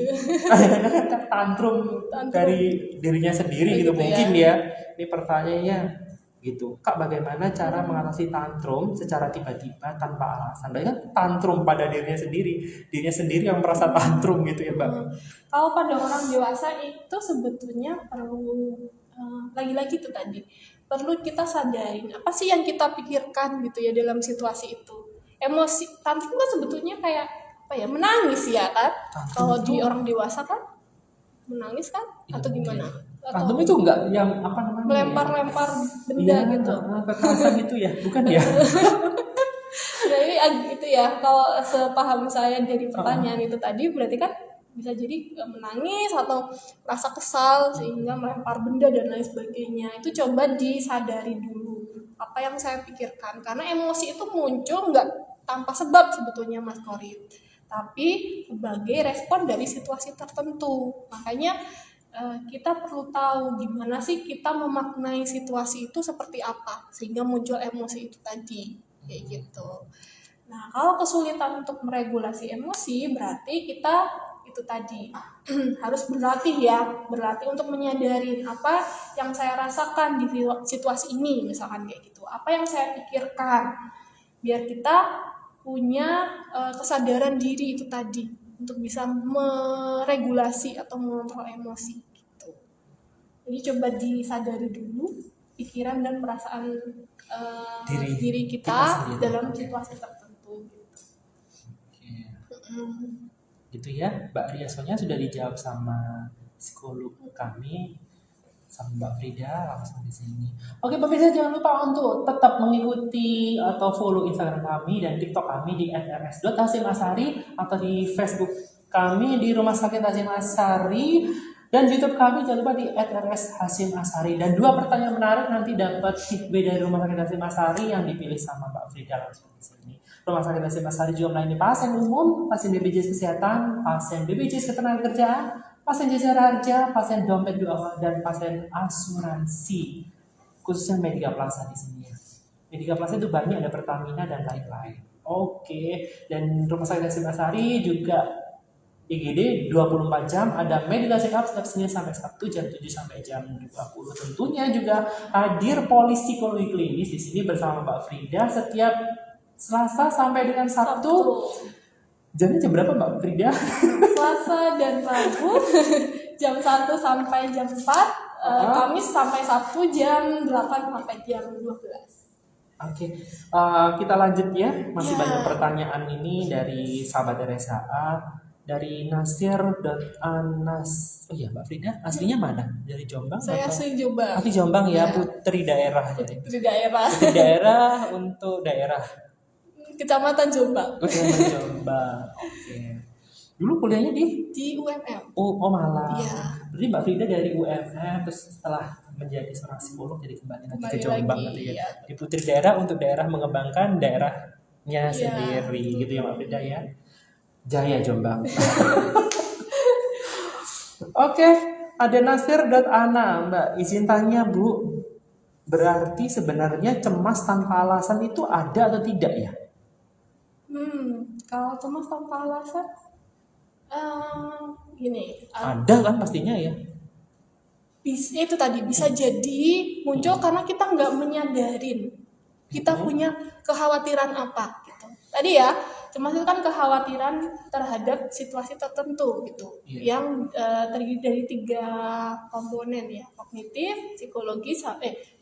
[SPEAKER 1] Tantrum dari dirinya sendiri gitu
[SPEAKER 2] Gitu
[SPEAKER 1] mungkin ya. Ini pertanyaannya gitu. Kak, bagaimana cara mengatasi tantrum secara tiba-tiba tanpa alasan? Berarti kan tantrum pada dirinya sendiri yang merasa tantrum gitu ya, Mbak.
[SPEAKER 2] Kalau pada orang dewasa itu sebetulnya perlu lagi-lagi itu tadi perlu kita sadarin apa sih yang kita pikirkan gitu ya dalam situasi itu. Emosi tantrum kan sebetulnya kayak apa ya, menangis ya kan. Kalau di orang dewasa kan menangis kan atau gimana?
[SPEAKER 1] Tantrum itu enggak yang apa namanya?
[SPEAKER 2] Melempar-lempar benda gitu.
[SPEAKER 1] Kekerasan itu ya, bukan ya?
[SPEAKER 2] Jadi gitu ya. Kalau sepaham saya dari pertanyaan itu tadi berarti kan bisa jadi menangis atau rasa kesal sehingga melempar benda dan lain sebagainya. Itu coba disadari dulu apa yang saya pikirkan, karena emosi itu muncul nggak tanpa sebab sebetulnya Mas Korit, tapi sebagai respon dari situasi tertentu. Makanya kita perlu tahu gimana sih kita memaknai situasi itu seperti apa sehingga muncul emosi itu tadi kayak gitu. Nah, kalau kesulitan untuk meregulasi emosi berarti kita itu tadi harus berlatih untuk menyadari apa yang saya rasakan di situasi ini, misalkan kayak gitu, apa yang saya pikirkan, biar kita punya kesadaran diri itu tadi untuk bisa meregulasi atau mengontrol emosi gitu. Jadi coba disadari dulu pikiran dan perasaan diri kita dalam situasi tertentu gitu.
[SPEAKER 1] Gitu ya, Mbak Ria. Soalnya sudah dijawab sama psikolog kami, sama Mbak Frida langsung di sini. Oke, pemirsa, jangan lupa untuk tetap mengikuti atau follow Instagram kami dan TikTok kami di @rs.hasyim_asyari atau di Facebook kami di Rumah Sakit Hasyim Asyari dan YouTube kami jangan lupa di @rs_hasyim_asyari. Dan 2 pertanyaan menarik nanti dapat giveaway dari Rumah Sakit Hasyim Asyari yang dipilih sama Mbak Frida langsung di sini. Rumah Sakit Hasyim Asyari juga melayani pasien umum, pasien BPJS Kesehatan, pasien BPJS Ketenagakerjaan, pasien jasa harja, pasien dompet duafa, dan pasien asuransi, khususnya Medika Plaza di sini. Medika Plaza itu banyak, ada Pertamina dan lain-lain. Oke, dan Rumah Sakit Hasyim Asyari juga IGD 24 jam, ada medical check up setiap Senin sampai Sabtu jam 7 sampai jam 20. Tentunya juga hadir polisi psikologi klinis di sini bersama Mbak Frida setiap Selasa sampai dengan Sabtu. Jamnya jam berapa Mbak Frida?
[SPEAKER 2] Selasa dan Rabu jam 1 sampai jam 4, Kamis sampai Sabtu jam 8 sampai jam 12.
[SPEAKER 1] Oke, kita lanjut ya. Masih banyak pertanyaan ini dari sahabat Teresa dari Nasir dan Anas. Oh iya, Mbak Frida, aslinya mana? Dari Jombang?
[SPEAKER 2] Saya
[SPEAKER 1] atau?
[SPEAKER 2] asli Jombang.
[SPEAKER 1] Asli Jombang ya, putri daerah.
[SPEAKER 2] Putri daerah.
[SPEAKER 1] Putri daerah untuk daerah.
[SPEAKER 2] Kecamatan Jombang.
[SPEAKER 1] Kecamatan Jombang. Oke. Dulu kuliahnya di
[SPEAKER 2] UMM.
[SPEAKER 1] Oh Malang.
[SPEAKER 2] Iya.
[SPEAKER 1] Jadi Mbak Frida dari UMM terus setelah menjadi seorang psikolog jadi kembali lagi ke Jombang gitu ya. Di putri daerah untuk daerah mengembangkan daerahnya sendiri gitu ya Mbak Frida ya. Jaya Jombang. Oke, ada Nasir.ana, Mbak. Izin tanya Bu, berarti sebenarnya cemas tanpa alasan itu ada atau tidak ya?
[SPEAKER 2] Kalau cemas tanpa alasan, gini.
[SPEAKER 1] Ada kan pastinya ya.
[SPEAKER 2] Itu tadi bisa jadi muncul karena kita nggak menyadarin kita punya kekhawatiran apa gitu. Tadi ya, cemas itu kan kekhawatiran terhadap situasi tertentu gitu, yang terdiri dari 3 komponen ya, kognitif, psikologis,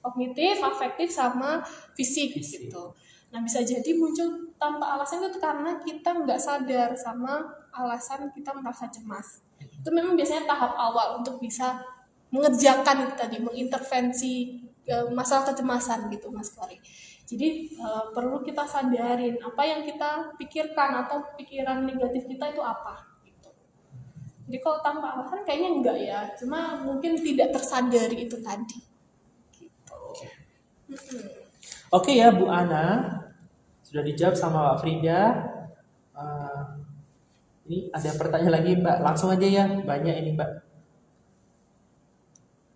[SPEAKER 2] kognitif, afektif sama fisik gitu. Nah bisa jadi muncul tanpa alasan itu karena kita nggak sadar sama alasan kita merasa cemas. Itu memang biasanya tahap awal untuk bisa mengerjakan itu tadi, mengintervensi masalah kecemasan gitu Mas Kori. Jadi perlu kita sadarin apa yang kita pikirkan atau pikiran negatif kita itu apa gitu. Jadi kalau tanpa alasan kayaknya enggak ya, cuma mungkin tidak tersadari itu tadi. Gitu.
[SPEAKER 1] Oke ya Bu Ana, sudah dijawab sama Mbak Frida. Ini ada pertanyaan lagi Mbak, langsung aja ya, banyak ini Mbak.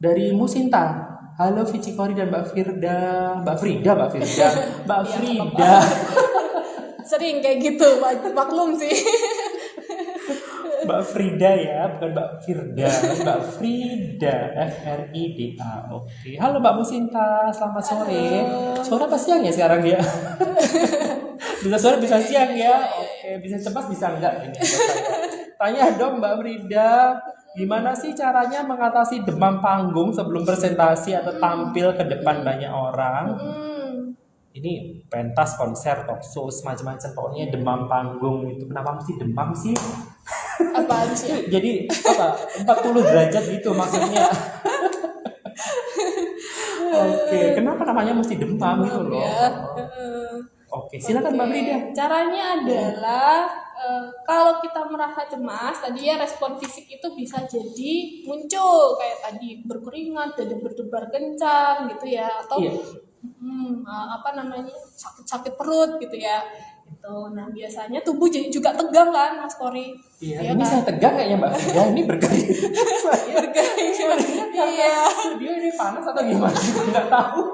[SPEAKER 1] Dari Musinta, halo Vici Kori dan Mbak Frida.
[SPEAKER 2] Sering kayak gitu, maklum sih.
[SPEAKER 1] Mbak Frida ya, bukan Mbak Firda, Mbak Frida, FRIDA. Oke, halo Mbak Musinta, selamat sore. Sore apa siang ya sekarang ya? Bisa sore, bisa siang ya. Oke, bisa cepat, bisa enggak ini buat saya. Tanya dong Mbak Frida, gimana sih caranya mengatasi demam panggung sebelum presentasi atau tampil ke depan banyak orang? Ini pentas, konser, talk show, macam-macam, pokoknya demam panggung itu. Kenapa mesti demam sih?
[SPEAKER 2] Apaan sih?
[SPEAKER 1] Jadi apa? 40 derajat gitu maksudnya. Oke, kenapa namanya mesti demam gitu loh? Oke, silakan Mbak Frida.
[SPEAKER 2] Caranya adalah kalau kita merasa cemas, tadi ya respon fisik itu bisa jadi muncul kayak tadi berkeringat, dada berdebar kencang gitu ya, atau sakit perut gitu ya. Gitu. Nah biasanya tubuh juga tegang kan Mas Kori?
[SPEAKER 1] Iya, ini kan? Saya tegang kayaknya Mbak Frida, ini berkeringat.
[SPEAKER 2] Iya.
[SPEAKER 1] Dia ini panas atau gimana? Nggak tahu.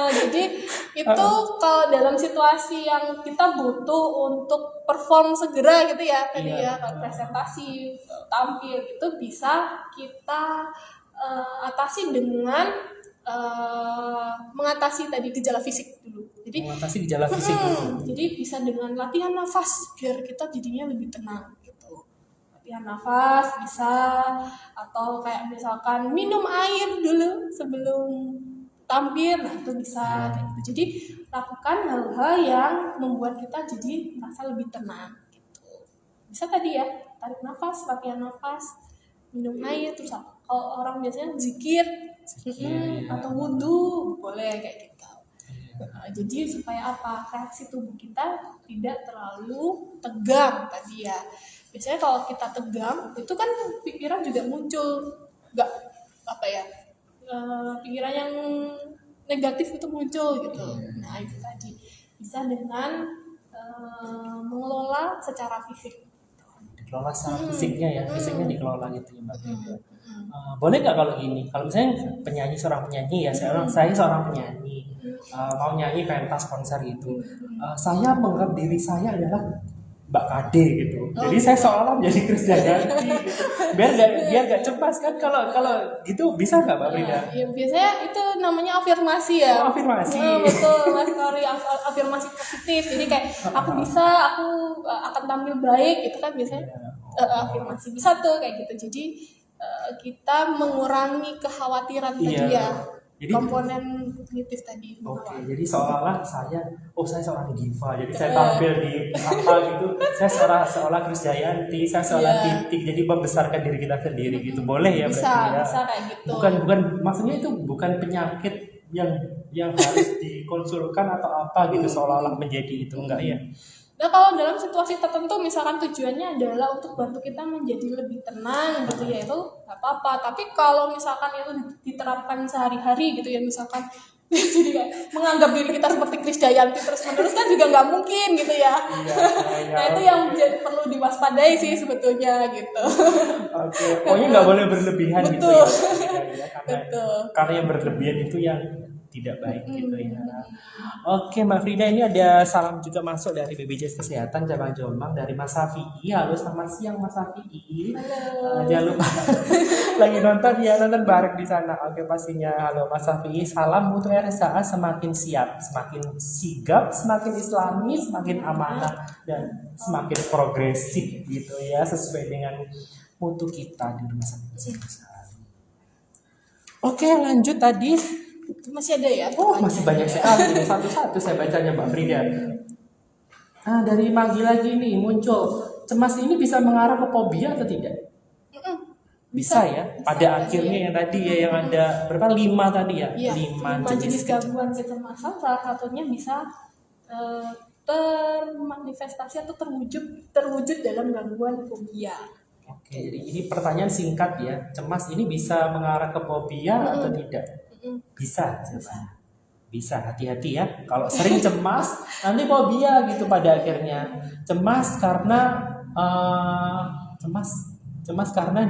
[SPEAKER 2] Jadi itu kalau dalam situasi yang kita butuh untuk perform segera gitu ya tadi ya, presentasi, tampil itu bisa kita atasi dengan mengatasi tadi gejala fisik dulu. Jadi
[SPEAKER 1] mengatasi gejala fisik dulu.
[SPEAKER 2] Jadi bisa dengan latihan nafas biar kita jadinya lebih tenang gitu. Latihan nafas bisa, atau kayak misalkan minum air dulu sebelum tampil, nah itu bisa kayak gitu. Jadi lakukan hal-hal yang membuat kita jadi merasa lebih tenang gitu. Bisa tadi ya, tarik nafas, latihan nafas, minum air, terus kalau orang biasanya zikir atau wudhu boleh kayak gitu. Jadi supaya apa, reaksi tubuh kita tidak terlalu tegang tadi ya. Biasanya kalau kita tegang itu kan pikiran juga muncul, nggak apa ya, pikiran yang negatif itu muncul gitu. Nah itu tadi bisa dengan mengelola secara fisik.
[SPEAKER 1] Dikelola secara fisiknya ya, fisiknya dikelola gitu ya Mbak. Boleh nggak kalau gini? Kalau misalnya seorang penyanyi ya, saya seorang penyanyi, mau nyanyi pentas konser gitu, saya menganggap diri saya adalah Mbak Kade gitu. Jadi saya seolah menjadi Krisdayanti gitu. Biar gak cemas kan, kalau gitu bisa nggak Mbak Frida?
[SPEAKER 2] Ya, biasanya itu namanya afirmasi ya.
[SPEAKER 1] Afirmasi.
[SPEAKER 2] Betul Mas Kori, afirmasi positif. Jadi kayak aku bisa, aku akan tampil baik, itu kan biasanya afirmasi bisa tuh kayak gitu. Jadi kita mengurangi kekhawatiran tadi ya. Jadi, komponen kognitif tadi.
[SPEAKER 1] Oke, jadi seolah-olah saya seorang diva. Jadi saya tampil di apa gitu. Saya seolah Krisdayanti, saya seolah Titik. Jadi membesarkan diri kita sendiri gitu. Boleh ya
[SPEAKER 2] bisa,
[SPEAKER 1] berarti ya.
[SPEAKER 2] Bisa kayak gitu.
[SPEAKER 1] Bukan maksudnya itu bukan penyakit yang harus dikonsulkan atau apa gitu, seolah-olah menjadi itu, enggak ya.
[SPEAKER 2] Nah kalau dalam situasi tertentu misalkan tujuannya adalah untuk bantu kita menjadi lebih tenang gitu ya, itu nggak apa-apa. Tapi kalau misalkan itu diterapkan sehari-hari gitu ya, misalkan jadi kayak menganggap diri kita seperti Krisdayanti terus-menerus kan juga nggak mungkin gitu ya. Nah itu yang perlu diwaspadai sih sebetulnya gitu.
[SPEAKER 1] Oke, pokoknya nggak boleh berlebihan.
[SPEAKER 2] Betul.
[SPEAKER 1] Gitu ya. Karena yang berlebihan itu yang tidak baik gitu ya. Oke Mbak Frida, ini ada salam juga masuk dari BPJS Kesehatan Cabang Jombang dari Mas Safi'i. Halo, selamat siang Mas Safi'i.
[SPEAKER 2] Halo.
[SPEAKER 1] Jangan lupa lagi nonton bareng di sana. Oke pastinya. Halo Mas Safi'i, salam mutu RSA semakin siap, semakin sigap, semakin islami, semakin amanah dan semakin progresif gitu ya, sesuai dengan mutu kita di rumah sakit. Oke, lanjut tadi.
[SPEAKER 2] Masih ada ya?
[SPEAKER 1] Masih banyak sekali. Satu-satu saya bacanya Mbak Frida. Nah, dari Magi lagi nih muncul. Cemas ini bisa mengarah ke fobia atau tidak? Bisa ya. Pada
[SPEAKER 2] kan,
[SPEAKER 1] akhirnya
[SPEAKER 2] ya.
[SPEAKER 1] yang tadi ya yang ada berapa 5 tadi ya?
[SPEAKER 2] Iya,
[SPEAKER 1] 5
[SPEAKER 2] 5 jenis
[SPEAKER 1] kecemasan.
[SPEAKER 2] gangguan kecemasan, salah satunya bisa termanifestasi atau terwujud dalam gangguan fobia.
[SPEAKER 1] Oke, jadi ini pertanyaan singkat ya. Cemas ini bisa mengarah ke fobia atau tidak? Bisa, coba. Bisa, hati-hati ya. Kalau sering cemas, nanti fobia gitu pada akhirnya. Cemas karena cemas karena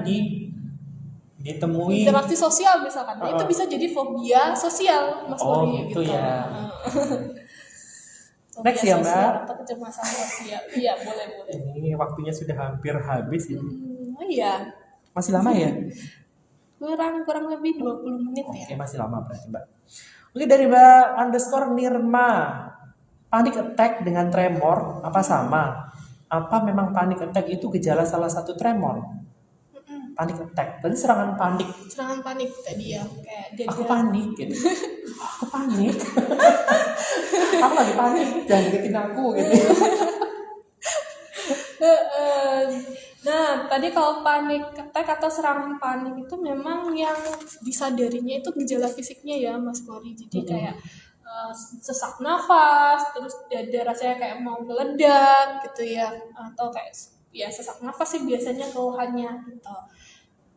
[SPEAKER 1] ditemui.
[SPEAKER 2] Interaksi sosial misalkan, nah, itu bisa jadi fobia sosial, Mas
[SPEAKER 1] Oh,
[SPEAKER 2] Kori,
[SPEAKER 1] gitu ya.
[SPEAKER 2] Fobia
[SPEAKER 1] Next ya,
[SPEAKER 2] sosial
[SPEAKER 1] Mbak.
[SPEAKER 2] atau kecemasan sosial. Iya, boleh.
[SPEAKER 1] Ini waktunya sudah hampir habis ini.
[SPEAKER 2] Oh iya,
[SPEAKER 1] Masih lama ya?
[SPEAKER 2] kurang lebih 20 menit ya.
[SPEAKER 1] Oke, masih lama berarti, Mbak. Oke, dari Mbak underscore Nirma. Panic attack dengan tremor apa sama? Apa memang panic attack itu gejala salah satu tremor? Panic attack, berarti serangan panik.
[SPEAKER 2] Serangan panik tadi ya, kayak dia
[SPEAKER 1] Aku panik gitu. Aku panik. Aku lagi panik, jangan deketin aku gitu.
[SPEAKER 2] Nah, tadi kalau panik attack atau serangan panik itu memang yang disadarinya itu gejala fisiknya ya, Mas Kori. Jadi kayak sesak nafas, terus dada rasanya kayak mau meledak gitu ya, atau kayak ya sesak nafas sih biasanya keluhannya gitu.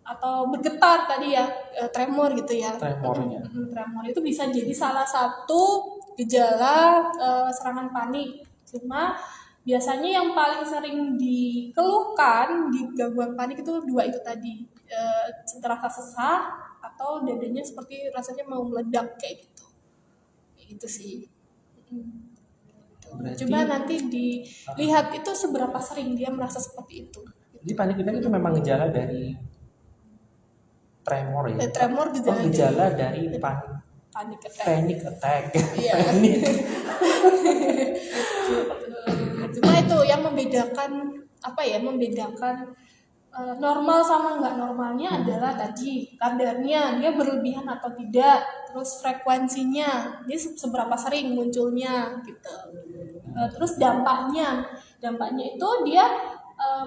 [SPEAKER 2] Atau bergetar tadi ya, tremor gitu ya.
[SPEAKER 1] Tremornya.
[SPEAKER 2] Tremor itu bisa jadi salah satu gejala serangan panik. Cuma biasanya yang paling sering dikeluhkan di gangguan panik itu 2 itu tadi, terasa sesak atau dadanya seperti rasanya mau meledak kayak gitu. Itu sih.
[SPEAKER 1] Berarti,
[SPEAKER 2] coba nanti dilihat itu seberapa sering dia merasa seperti itu.
[SPEAKER 1] Jadi panik attack itu memang gejala dari tremor ya?
[SPEAKER 2] Tremor
[SPEAKER 1] gejala dari
[SPEAKER 2] panic attack.
[SPEAKER 1] Panic attack.
[SPEAKER 2] Iya. Cuma itu yang membedakan normal sama nggak normalnya adalah tadi kadarnya, dia berlebihan atau tidak, terus frekuensinya, dia seberapa sering munculnya gitu. Terus dampaknya itu dia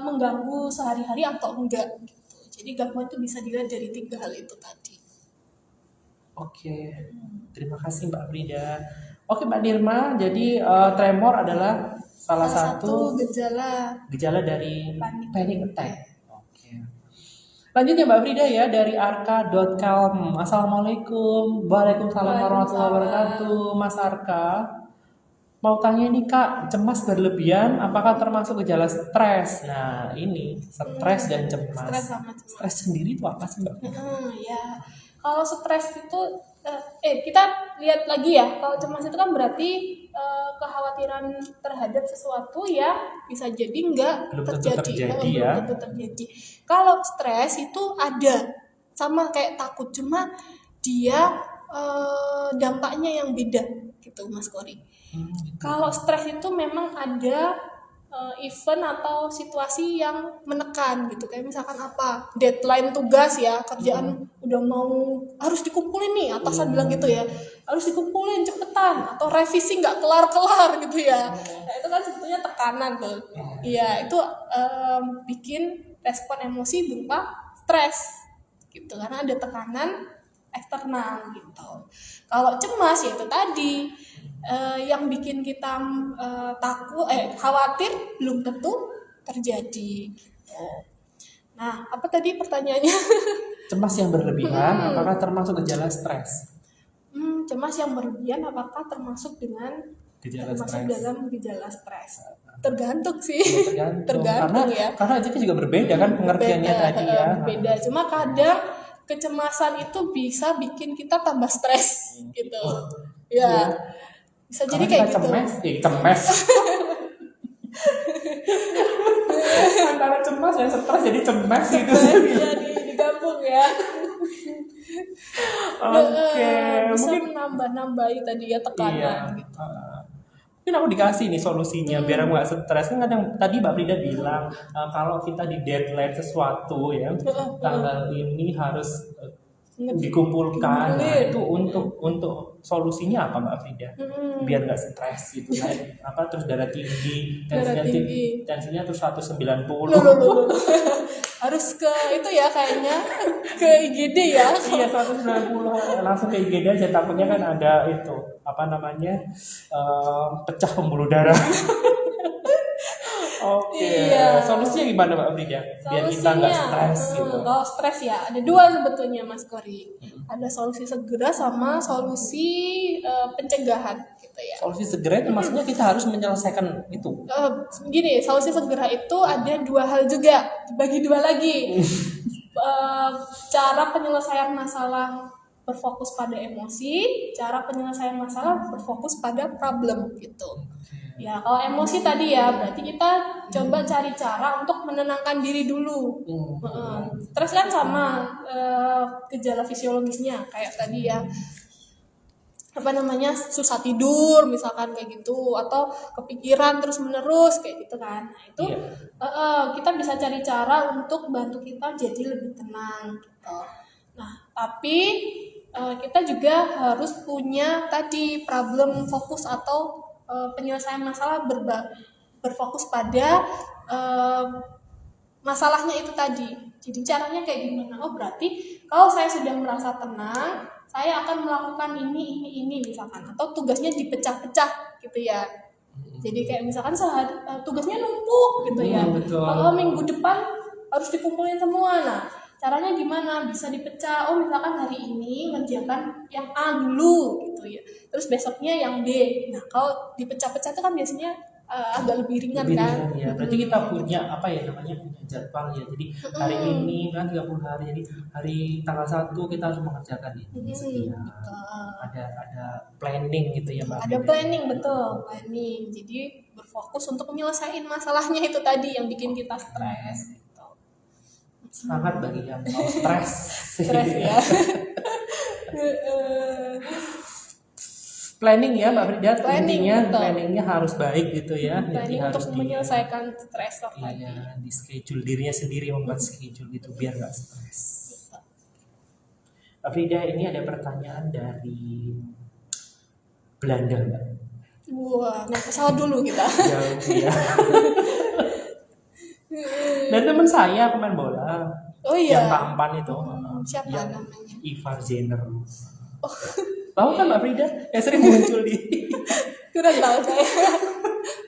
[SPEAKER 2] mengganggu sehari-hari atau enggak gitu. Jadi gangguan itu bisa dilihat dari 3 hal itu tadi.
[SPEAKER 1] Oke, terima kasih Mbak Frida. Oke Mbak Nirma, jadi tremor adalah salah satu gejala dari panic attack. Lanjutnya Mbak Frida ya dari arka.calm. Assalamualaikum. Waalaikumsalam warahmatullahi wabarakatuh. Mas Arka, mau tanya nih Kak, cemas berlebihan apakah termasuk gejala stres? Nah ini stres dan cemas. Stres sendiri itu apa sih Mbak?
[SPEAKER 2] Ya, kalau stres itu kita lihat lagi ya. Kalau cemas itu kan berarti kekhawatiran terhadap sesuatu yang bisa jadi belum tentu terjadi. Kalau stres itu ada sama kayak takut, cuma dia dampaknya yang beda gitu Mas Kori. Kalau stres itu memang ada event atau situasi yang menekan gitu, kayak misalkan apa deadline tugas ya, kerjaan udah mau harus dikumpulin nih, atasan bilang gitu ya, harus dikumpulin cepetan, atau revisi nggak kelar gitu ya. Nah, itu kan sebetulnya tekanan tuh. Iya, itu bikin respon emosi berupa stres gitu, karena ada tekanan eksternal gitu. Kalau cemas ya itu tadi yang bikin kita khawatir belum tentu terjadi. Nah, apa tadi pertanyaannya?
[SPEAKER 1] Cemas yang berlebihan apakah termasuk gejala stres?
[SPEAKER 2] Cemas yang berlebihan apakah termasuk dalam gejala stres? Tergantung sih. Tergantung ya.
[SPEAKER 1] Karena itu juga berbeda kan pengertiannya tadi ya.
[SPEAKER 2] Berbeda. Cuma kadang kecemasan itu bisa bikin kita tambah stres gitu. Ya. Bisa jadi kayak gitu.
[SPEAKER 1] Cemas. Antara cemas dan stres jadi cemas gitu.
[SPEAKER 2] Iya, digabung ya.
[SPEAKER 1] Oke,
[SPEAKER 2] bisa
[SPEAKER 1] mungkin
[SPEAKER 2] menambah-nambahi tadi ya tekanan gitu.
[SPEAKER 1] Mungkin aku dikasih nih solusinya biar aku nggak stres. Kan kadang tadi Mbak Frida bilang kalau kita di deadline sesuatu ya tanggal ini harus dikumpulkan. Nah, itu untuk solusinya apa Mbak Frida? Biar nggak stres gitu kan.
[SPEAKER 2] Terus
[SPEAKER 1] darah tinggi, tensinya terus 190.
[SPEAKER 2] harus ke itu ya kayaknya ke IGD ya.
[SPEAKER 1] Iya 190 langsung ke IGD aja, takutnya kan ada itu apa namanya pecah pembuluh darah. Oke,
[SPEAKER 2] Iya.
[SPEAKER 1] solusinya gimana Mbak Frida? Biar kita nggak stres gitu.
[SPEAKER 2] Oh stres ya, ada dua sebetulnya Mas Kori. Ada solusi segera sama solusi pencegahan gitu ya.
[SPEAKER 1] Solusi segera itu maksudnya kita harus menyelesaikan itu.
[SPEAKER 2] Gini, solusi segera itu ada dua hal juga, dibagi dua lagi. Cara penyelesaian masalah berfokus pada emosi, cara penyelesaian masalah berfokus pada problem gitu. Ya, kalau emosi tadi ya, berarti kita coba cari cara untuk menenangkan diri dulu. Stres kan sama gejala fisiologisnya kayak tadi ya, apa namanya, susah tidur misalkan kayak gitu, atau kepikiran terus menerus kayak gitu kan. Nah itu kita bisa cari cara untuk bantu kita jadi lebih tenang gitu. Nah tapi kita juga harus punya tadi problem fokus atau penyelesaian masalah berfokus pada masalahnya itu tadi. Jadi caranya kayak gimana? Oh berarti kalau saya sudah merasa tenang, saya akan melakukan ini misalkan, atau tugasnya dipecah-pecah gitu ya. Jadi kayak misalkan tugasnya numpuk gitu ya. Kalau minggu depan harus dikumpulin semua. Nah caranya gimana? Bisa dipecah. Oh misalkan hari ini ngerjakan yang A dulu gitu ya. Terus besoknya yang B. Nah kalau dipecah-pecah itu kan biasanya agak lebih ringan kan.
[SPEAKER 1] Ya. Berarti kita punya apa ya namanya, punya jadwal ya. Jadi hari ini kan 30 hari. Jadi hari tanggal 1 kita harus mengerjakan ini sekian. Ada planning gitu ya Mbak.
[SPEAKER 2] Ada planning, betul, planning. Jadi berfokus untuk menyelesaikan masalahnya itu tadi yang bikin kita stres gitu.
[SPEAKER 1] Sangat bagi yang mau stres.
[SPEAKER 2] Stres ya.
[SPEAKER 1] Planning ya Mbak Frida,
[SPEAKER 2] Planning, betul.
[SPEAKER 1] planningnya harus baik gitu ya.
[SPEAKER 2] Planning
[SPEAKER 1] Jadi
[SPEAKER 2] untuk
[SPEAKER 1] harus
[SPEAKER 2] menyelesaikan stres tadi.
[SPEAKER 1] iya, di schedule dirinya sendiri, membuat schedule gitu biar nggak stres. Mbak Frida, ini ada pertanyaan dari Belanda Mbak.
[SPEAKER 2] Wah, naik pesawat dulu kita.
[SPEAKER 1] Jauh ya. Dan teman saya pemain bola.
[SPEAKER 2] Oh iya.
[SPEAKER 1] Yang tampan itu.
[SPEAKER 2] Siapa
[SPEAKER 1] yang
[SPEAKER 2] namanya?
[SPEAKER 1] Ivar Jenner. Tahu kan Mbak Frida? Yang sering muncul di.
[SPEAKER 2] Kurang tahu saya.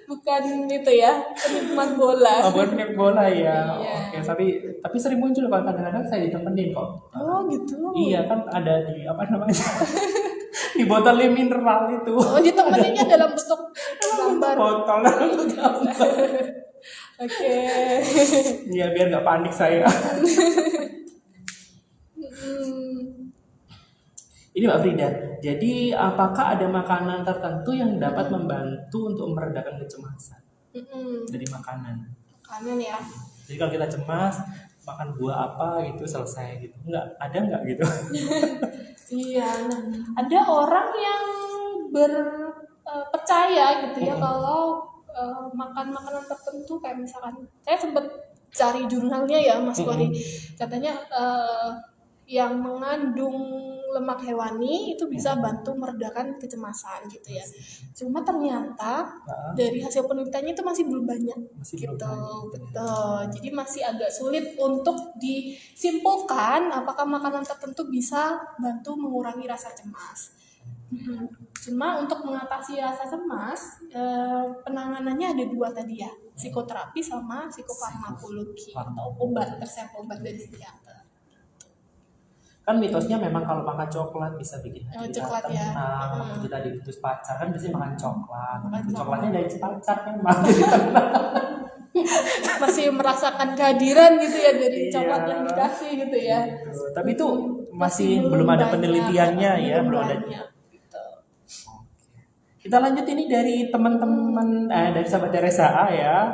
[SPEAKER 2] Bukan itu ya, penikmat bola.
[SPEAKER 1] Oh, bukan penikmat bola ya.
[SPEAKER 2] Iya.
[SPEAKER 1] Oke, tapi sering muncul Pak, kadang-kadang saya ditemenin kok.
[SPEAKER 2] Oh gitu.
[SPEAKER 1] Iya kan ada di apa namanya? Di botol mineral itu.
[SPEAKER 2] Oh ditemeninnya dalam bentuk gambar.
[SPEAKER 1] Botol gambar.
[SPEAKER 2] Oke.
[SPEAKER 1] Iya biar nggak panik saya. Ini Mbak Frida, jadi apakah ada makanan tertentu yang dapat membantu untuk meredakan kecemasan dari makanan?
[SPEAKER 2] Makanan ya.
[SPEAKER 1] Jadi kalau kita cemas, makan buah apa gitu selesai gitu. Ada nggak gitu?
[SPEAKER 2] Iya, nah ada orang yang percaya gitu ya kalau makan makanan tertentu kayak misalkan, saya sempat cari jurnalnya ya Mas Kori, katanya yang mengandung lemak hewani itu bisa bantu meredakan kecemasan gitu ya. Cuma ternyata dari hasil penelitiannya itu masih belum banyak gitu. Betul. Jadi masih agak sulit untuk disimpulkan apakah makanan tertentu bisa bantu mengurangi rasa cemas. Cuma untuk mengatasi rasa cemas, penanganannya ada dua tadi ya, psikoterapi sama psikofarmakologi atau resep obat dari psikiater.
[SPEAKER 1] Kan mitosnya memang kalau makan coklat bisa bikin hati kita tenang.
[SPEAKER 2] Ya.
[SPEAKER 1] Kita diputus pacar kan biasanya makan coklat. Coklatnya dari pacar memang jadi tenang.
[SPEAKER 2] Masih merasakan kehadiran gitu ya dari coklat yang dikasih gitu ya.
[SPEAKER 1] Tapi itu masih belum ada penelitiannya ya, belum ada.
[SPEAKER 2] Gitu.
[SPEAKER 1] Kita lanjut ini dari teman-teman dari sahabat Teresa ya.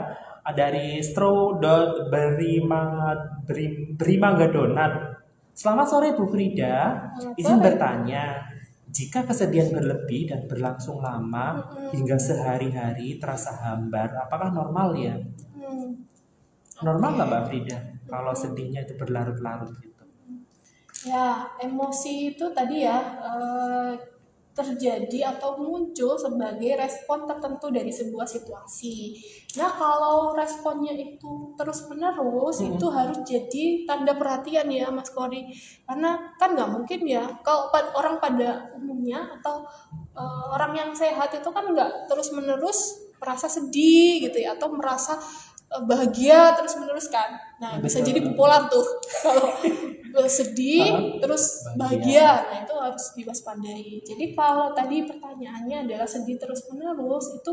[SPEAKER 1] Dari Stro.Berimagadonat. Selamat sore Bu Frida, izin bertanya, jika kesedihan berlebih dan berlangsung lama hingga sehari-hari terasa hambar, apakah normal ya? Normal nggak Mbak Frida kalau sedihnya itu berlarut-larut gitu?
[SPEAKER 2] Ya, emosi itu tadi ya terjadi atau muncul sebagai respon tertentu dari sebuah situasi. Nah, kalau responnya itu terus-menerus, itu harus jadi tanda perhatian ya, Mas Kori. Karena kan nggak mungkin ya, kalau orang pada umumnya atau orang yang sehat itu kan nggak terus-menerus merasa sedih gitu ya, atau merasa bahagia terus-menerus kan. Nah, bisa jadi bipolar tuh. Kalau sedih terus bahagia, nah itu harus diwaspadai. Jadi kalau tadi pertanyaannya adalah sedih terus-menerus, itu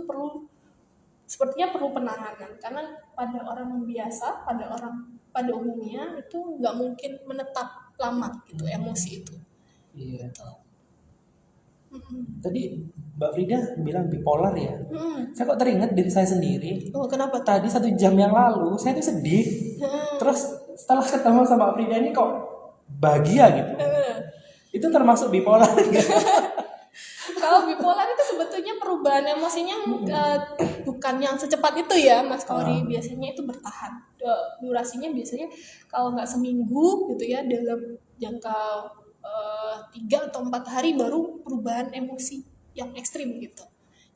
[SPEAKER 2] sepertinya perlu penanganan, karena pada orang biasa, pada umumnya itu nggak mungkin menetap lama gitu emosi itu.
[SPEAKER 1] Iya.
[SPEAKER 2] Gitu.
[SPEAKER 1] Tadi Mbak Frida bilang bipolar ya. Saya kok teringat diri saya sendiri.
[SPEAKER 2] Oh, kenapa tuh?
[SPEAKER 1] Tadi 1 jam yang lalu saya tuh sedih. Terus setelah ketemu sama Mbak Frida ini kok bahagia gitu. Itu termasuk bipolar gitu.
[SPEAKER 2] Kalau bipolar itu sebetulnya perubahan emosinya bukan yang secepat itu ya, Mas Kori. Biasanya itu bertahan. Durasinya biasanya kalau nggak seminggu gitu ya, dalam jangka 3 atau 4 hari baru perubahan emosi yang ekstrim gitu.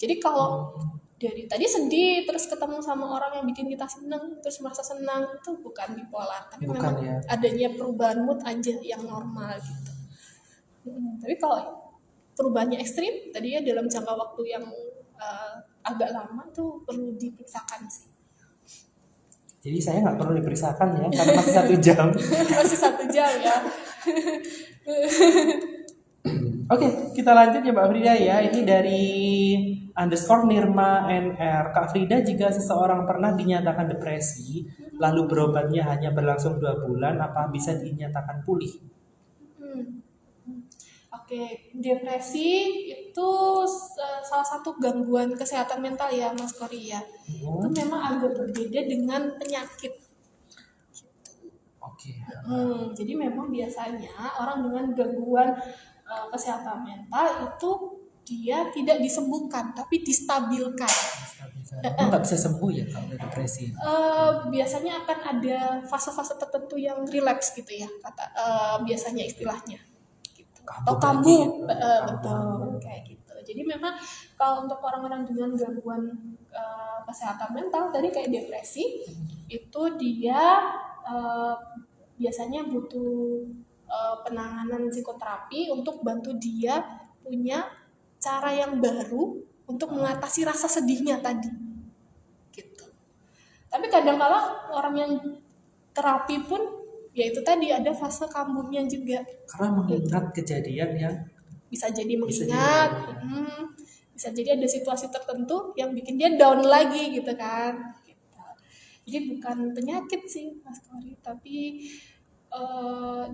[SPEAKER 2] Jadi kalau dari tadi sedih terus ketemu sama orang yang bikin kita seneng terus merasa senang, itu bukan bipolar, tapi
[SPEAKER 1] Bukan,
[SPEAKER 2] memang
[SPEAKER 1] ya.
[SPEAKER 2] adanya perubahan mood aja yang normal gitu. Tapi kalau perubahannya ekstrim tadi ya dalam jangka waktu yang agak lama tuh perlu diperiksakan sih.
[SPEAKER 1] Jadi saya nggak perlu diperiksakan ya, karena masih 1 jam.
[SPEAKER 2] Masih 1 jam ya.
[SPEAKER 1] Oke, kita lanjut ya Mbak Frida ya. Ini dari _Nirma_NR. Kak Frida, jika seseorang pernah dinyatakan depresi, lalu berobatnya hanya berlangsung 2 bulan, apa bisa dinyatakan pulih?
[SPEAKER 2] Oke, depresi itu salah satu gangguan kesehatan mental ya, Mas Kori ya. Itu memang agak berbeda dengan penyakit.
[SPEAKER 1] Oke.
[SPEAKER 2] Jadi memang biasanya orang dengan gangguan kesehatan mental itu dia tidak disembuhkan, tapi distabilkan.
[SPEAKER 1] Nggak bisa sembuh ya kalau depresi?
[SPEAKER 2] Biasanya akan ada fase-fase tertentu yang relapse gitu ya, biasanya istilahnya. Atau kambuh, betul kayak gitu. Jadi memang kalau untuk orang-orang dengan gangguan kesehatan mental tadi kayak depresi, itu dia biasanya butuh penanganan psikoterapi untuk bantu dia punya cara yang baru untuk mengatasi rasa sedihnya tadi, gitu. Tapi kadang-kala orang yang terapi pun ya itu tadi ada fase kambuhnya juga,
[SPEAKER 1] karena mengingat kejadian yang
[SPEAKER 2] bisa jadi mengingat, bisa jadi ada situasi tertentu yang bikin dia down lagi gitu kan. Jadi bukan penyakit sih Mas Kori, tapi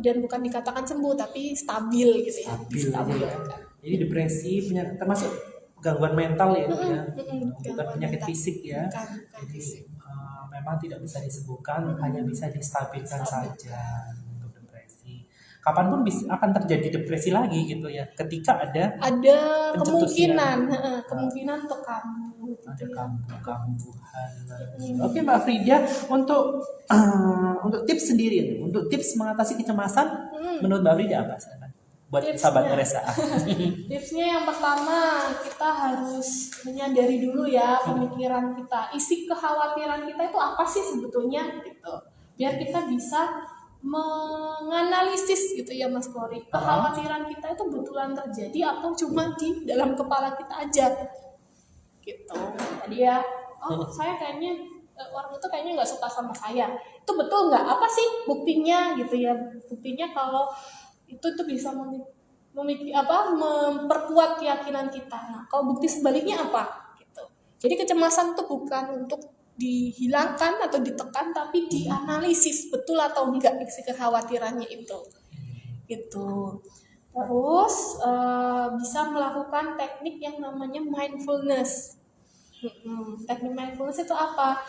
[SPEAKER 2] dan bukan dikatakan sembuh, tapi stabil gitu ya.
[SPEAKER 1] stabil ya. Jadi depresi termasuk gangguan mental ya, bukan penyakit mental. Fisik ya.
[SPEAKER 2] Bukan fisik.
[SPEAKER 1] Memang tidak bisa disembuhkan, hanya bisa distabilkan saja untuk depresi. Kapanpun akan terjadi depresi lagi gitu ya, ketika ada
[SPEAKER 2] kemungkinan untuk kambuh gitu
[SPEAKER 1] ada
[SPEAKER 2] ya.
[SPEAKER 1] kambuhan. Oke Mbak Frida, untuk tips sendiri, untuk tips mengatasi kecemasan, menurut Mbak Frida apa? Buat sahabat RSA.
[SPEAKER 2] Tipsnya yang pertama, kita harus menyadari dulu ya pemikiran kita, isi kekhawatiran kita itu apa sih sebetulnya gitu, biar kita bisa menganalisis gitu ya Mas Kori, kekhawatiran kita itu betulan terjadi atau cuma di dalam kepala kita aja gitu. Jadi ya, saya kayaknya orang itu kayaknya nggak suka sama saya, itu betul nggak, apa sih buktinya gitu ya, buktinya kalau itu bisa memperkuat keyakinan kita. Nah, kalau bukti sebaliknya apa? Gitu. Jadi kecemasan itu bukan untuk dihilangkan atau ditekan, tapi dianalisis betul atau enggak isi kekhawatirannya itu. Gitu. Terus bisa melakukan teknik yang namanya mindfulness. Teknik mindfulness itu apa?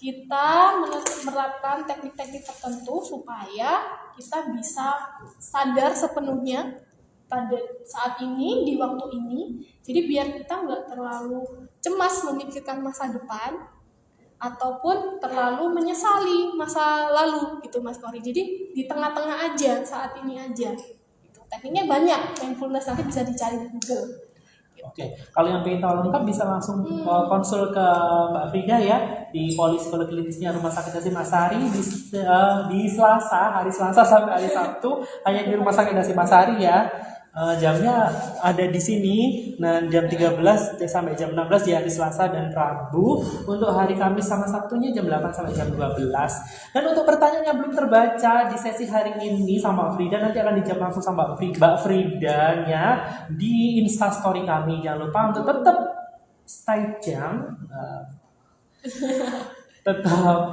[SPEAKER 2] Kita menerapkan teknik-teknik tertentu supaya kita bisa sadar sepenuhnya pada saat ini, di waktu ini. Jadi biar kita nggak terlalu cemas memikirkan masa depan ataupun terlalu menyesali masa lalu gitu Mas Kori. Jadi di tengah-tengah aja, saat ini aja gitu. Tekniknya banyak, mindfulness nanti bisa dicari di Google.
[SPEAKER 1] Oke, kalau yang pengen tahu lengkap bisa langsung konsul ke Mbak Frida ya di Polipsikolog Klinisnya Rumah Sakit Hasyim Asyari di Selasa, hari Selasa sampai hari Sabtu hanya di Rumah Sakit Hasyim Asyari ya. Jamnya ada di sini, nah jam 13 sampai jam 16 di hari Selasa dan Rabu. Untuk hari Kamis sama Sabtunya jam 8 sampai jam 12. Dan untuk pertanyaan yang belum terbaca di sesi hari ini sama Mbak Frida nanti akan dijawab langsung sama Mbak Frida-nya di Instastory kami. Jangan lupa untuk tetap stay jam. Tetap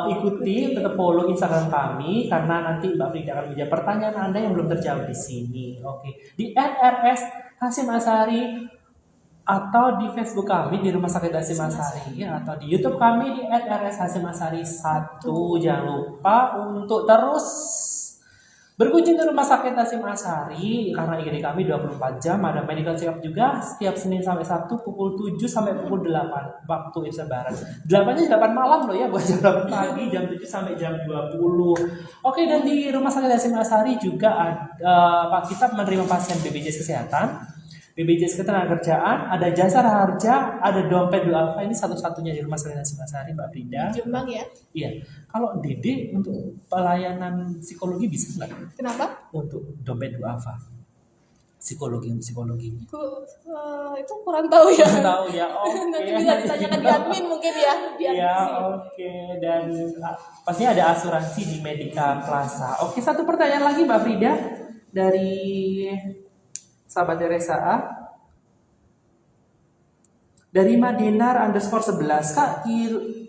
[SPEAKER 1] ikuti, tetap follow Instagram kami karena nanti Mbak Frida akan menjawab pertanyaan Anda yang belum terjawab di sini. Oke, di @rs Hasyim Asyari atau di Facebook kami di Rumah Sakit Hasyim Asyari atau di YouTube kami di @rs Hasyim Asyari 1. Jangan lupa untuk terus berkunjung ke Rumah Sakit Hasyim Asyari karena IGD kami 24 jam, ada medical check up juga setiap Senin sampai Sabtu pukul 7 sampai pukul 8 waktu Indonesia Barat. 8-nya 8 malam loh ya, buat jam 8 pagi, jam 7 sampai jam 20. Oke, dan di Rumah Sakit Hasyim Asyari juga ada kita menerima pasien BPJS Kesehatan, BPJS Ketenagakerjaan, ada jasa harja, ada dompet duafa. Ini satu-satunya di Rumah Sakit Hasyim Asyari, Mbak Frida.
[SPEAKER 2] Jombang ya?
[SPEAKER 1] Iya. Kalau Dede untuk pelayanan psikologi bisa nggak?
[SPEAKER 2] Kenapa?
[SPEAKER 1] Untuk dompet duafa. Psikologinya.
[SPEAKER 2] Itu kurang tahu ya.
[SPEAKER 1] Kurang tahu ya. Oke.
[SPEAKER 2] Nanti bisa ditanyakan di admin mungkin ya.
[SPEAKER 1] Iya, oke. Dan pastinya ada asuransi di Medika Plaza. Oke, satu pertanyaan lagi Mbak Frida dari sahabat Teresa A. Dari Madenar _11.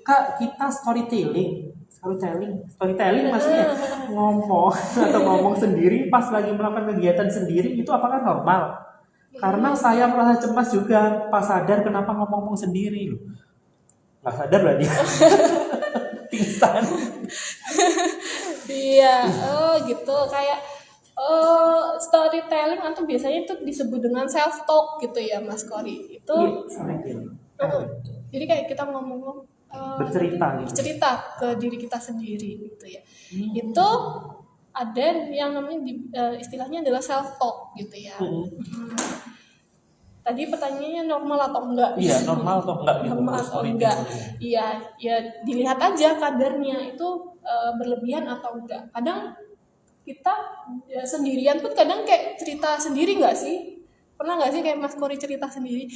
[SPEAKER 1] Kak, kita storytelling maksudnya ngomong sendiri pas lagi melakukan kegiatan sendiri itu apakah normal? Karena saya merasa cemas juga pas sadar kenapa ngomong sendiri loh. Nggak sadar berarti. Pingsan.
[SPEAKER 2] Iya, gitu kayak storytelling atau biasanya itu disebut dengan self talk gitu ya Mas Kori. Itu jadi kayak kita ngomong bercerita ke diri kita sendiri gitu ya. Itu ada yang namanya istilahnya adalah self talk gitu ya. Tadi pertanyaannya normal atau enggak?
[SPEAKER 1] Iya, normal atau enggak gitu.
[SPEAKER 2] Normal atau enggak? Iya, ya dilihat aja kadarnya itu berlebihan atau enggak. Kadang kita sendirian pun kadang kayak cerita sendiri nggak sih? Pernah nggak sih kayak Mas Kori cerita sendiri?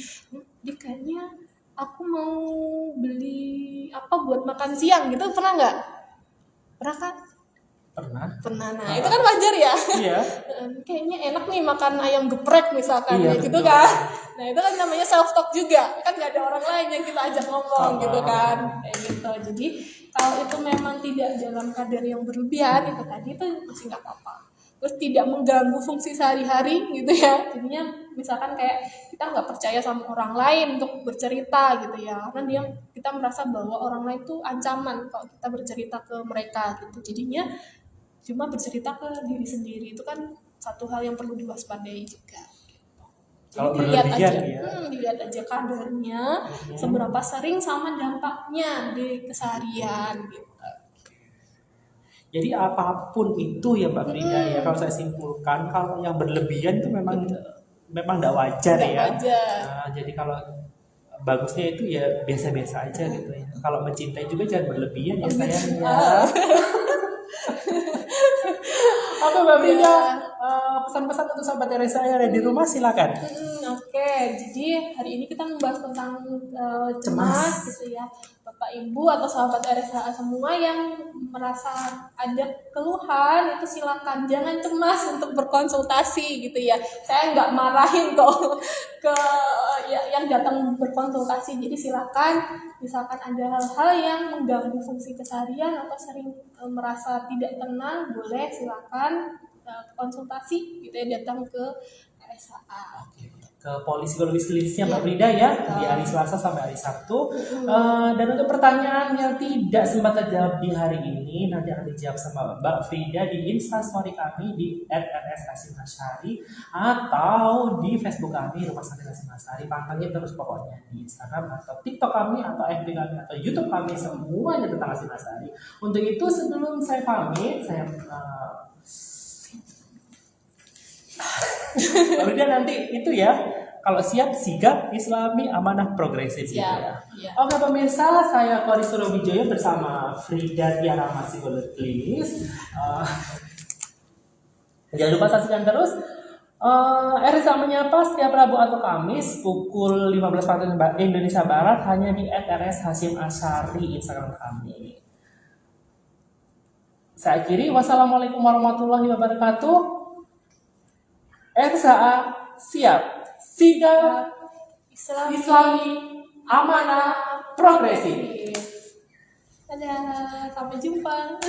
[SPEAKER 2] Kayaknya aku mau beli apa buat makan siang gitu, pernah nggak? Pernah kan? Pernah. Nah, itu kan wajar ya. Iya. Kayaknya enak nih makan ayam geprek misalkan ya gitu kan. Nah, itu kan namanya self talk juga. Kan nggak ada orang lain yang kita ajak ngomong gitu kan. Kayak gitu. Jadi kalau itu memang tidak dalam kadar yang berlebihan itu tadi itu masih nggak apa-apa. Terus tidak mengganggu fungsi sehari-hari gitu ya. Jadinya misalkan kayak kita nggak percaya sama orang lain untuk bercerita gitu ya. Karena kita merasa bahwa orang lain itu ancaman kalau kita bercerita ke mereka gitu. Jadinya cuma bercerita ke diri sendiri itu kan satu hal yang perlu diwaspadai juga. Jadi dilihat aja kadarnya, seberapa sering sama dampaknya di keseharian gitu.
[SPEAKER 1] Jadi apapun itu ya Mbak Frida ya, kalau saya simpulkan kalau yang berlebihan itu memang tidak wajar ya. Nah, jadi kalau bagusnya itu ya biasa-biasa aja gitu ya. Kalau mencintai juga jangan berlebihan ya sayang ya. Oke Mbak Frida, pesan-pesan untuk sahabat Teresa yang ada di rumah silakan.
[SPEAKER 2] Oke, jadi hari ini kita membahas tentang cemas gitu ya. Bapak Ibu atau sahabat Teresa semua yang merasa ada keluhan itu silakan, jangan cemas untuk berkonsultasi gitu ya. Saya nggak marahin kok ke yang datang berkonsultasi. Jadi silakan, misalkan ada hal-hal yang mengganggu fungsi keseharian atau sering merasa tidak tenang, boleh silakan konsultasi gitu ya, datang ke RSAA.
[SPEAKER 1] Ke Polipsikolog Klinisnya Mbak Frida ya, di hari Selasa sampai hari Sabtu. Dan untuk pertanyaan yang tidak sempat terjawab di hari ini nanti akan dijawab sama Mbak Frida di Instastory kami di @rs_hasyim_asyari atau di Facebook kami Rumah Sakit Hasyim Asyari. Pantengin terus pokoknya di Instagram atau TikTok kami atau FB kami atau YouTube kami, semuanya tentang Hasyim Asyari. Untuk itu sebelum saya pamit, Mbak Frida nanti itu ya Kalau siap, sigap, Islami, amanah, progresif. Gitu
[SPEAKER 2] Siap,
[SPEAKER 1] ya.
[SPEAKER 2] ya.
[SPEAKER 1] Oke pemirsa, saya Kori Surowijoyo bersama Frida Tiara Psikologis. Jangan lupa saksikan terus RSA Menyapa setiap Rabu atau Kamis pukul 15 waktu Indonesia Barat hanya di @rs Hasyim Asyari Instagram kami. Saya akhiri, wassalamualaikum warahmatullahi wabarakatuh. RSA siap, sigap, Islami, amanah, progresif.
[SPEAKER 2] Dadah, sampai jumpa.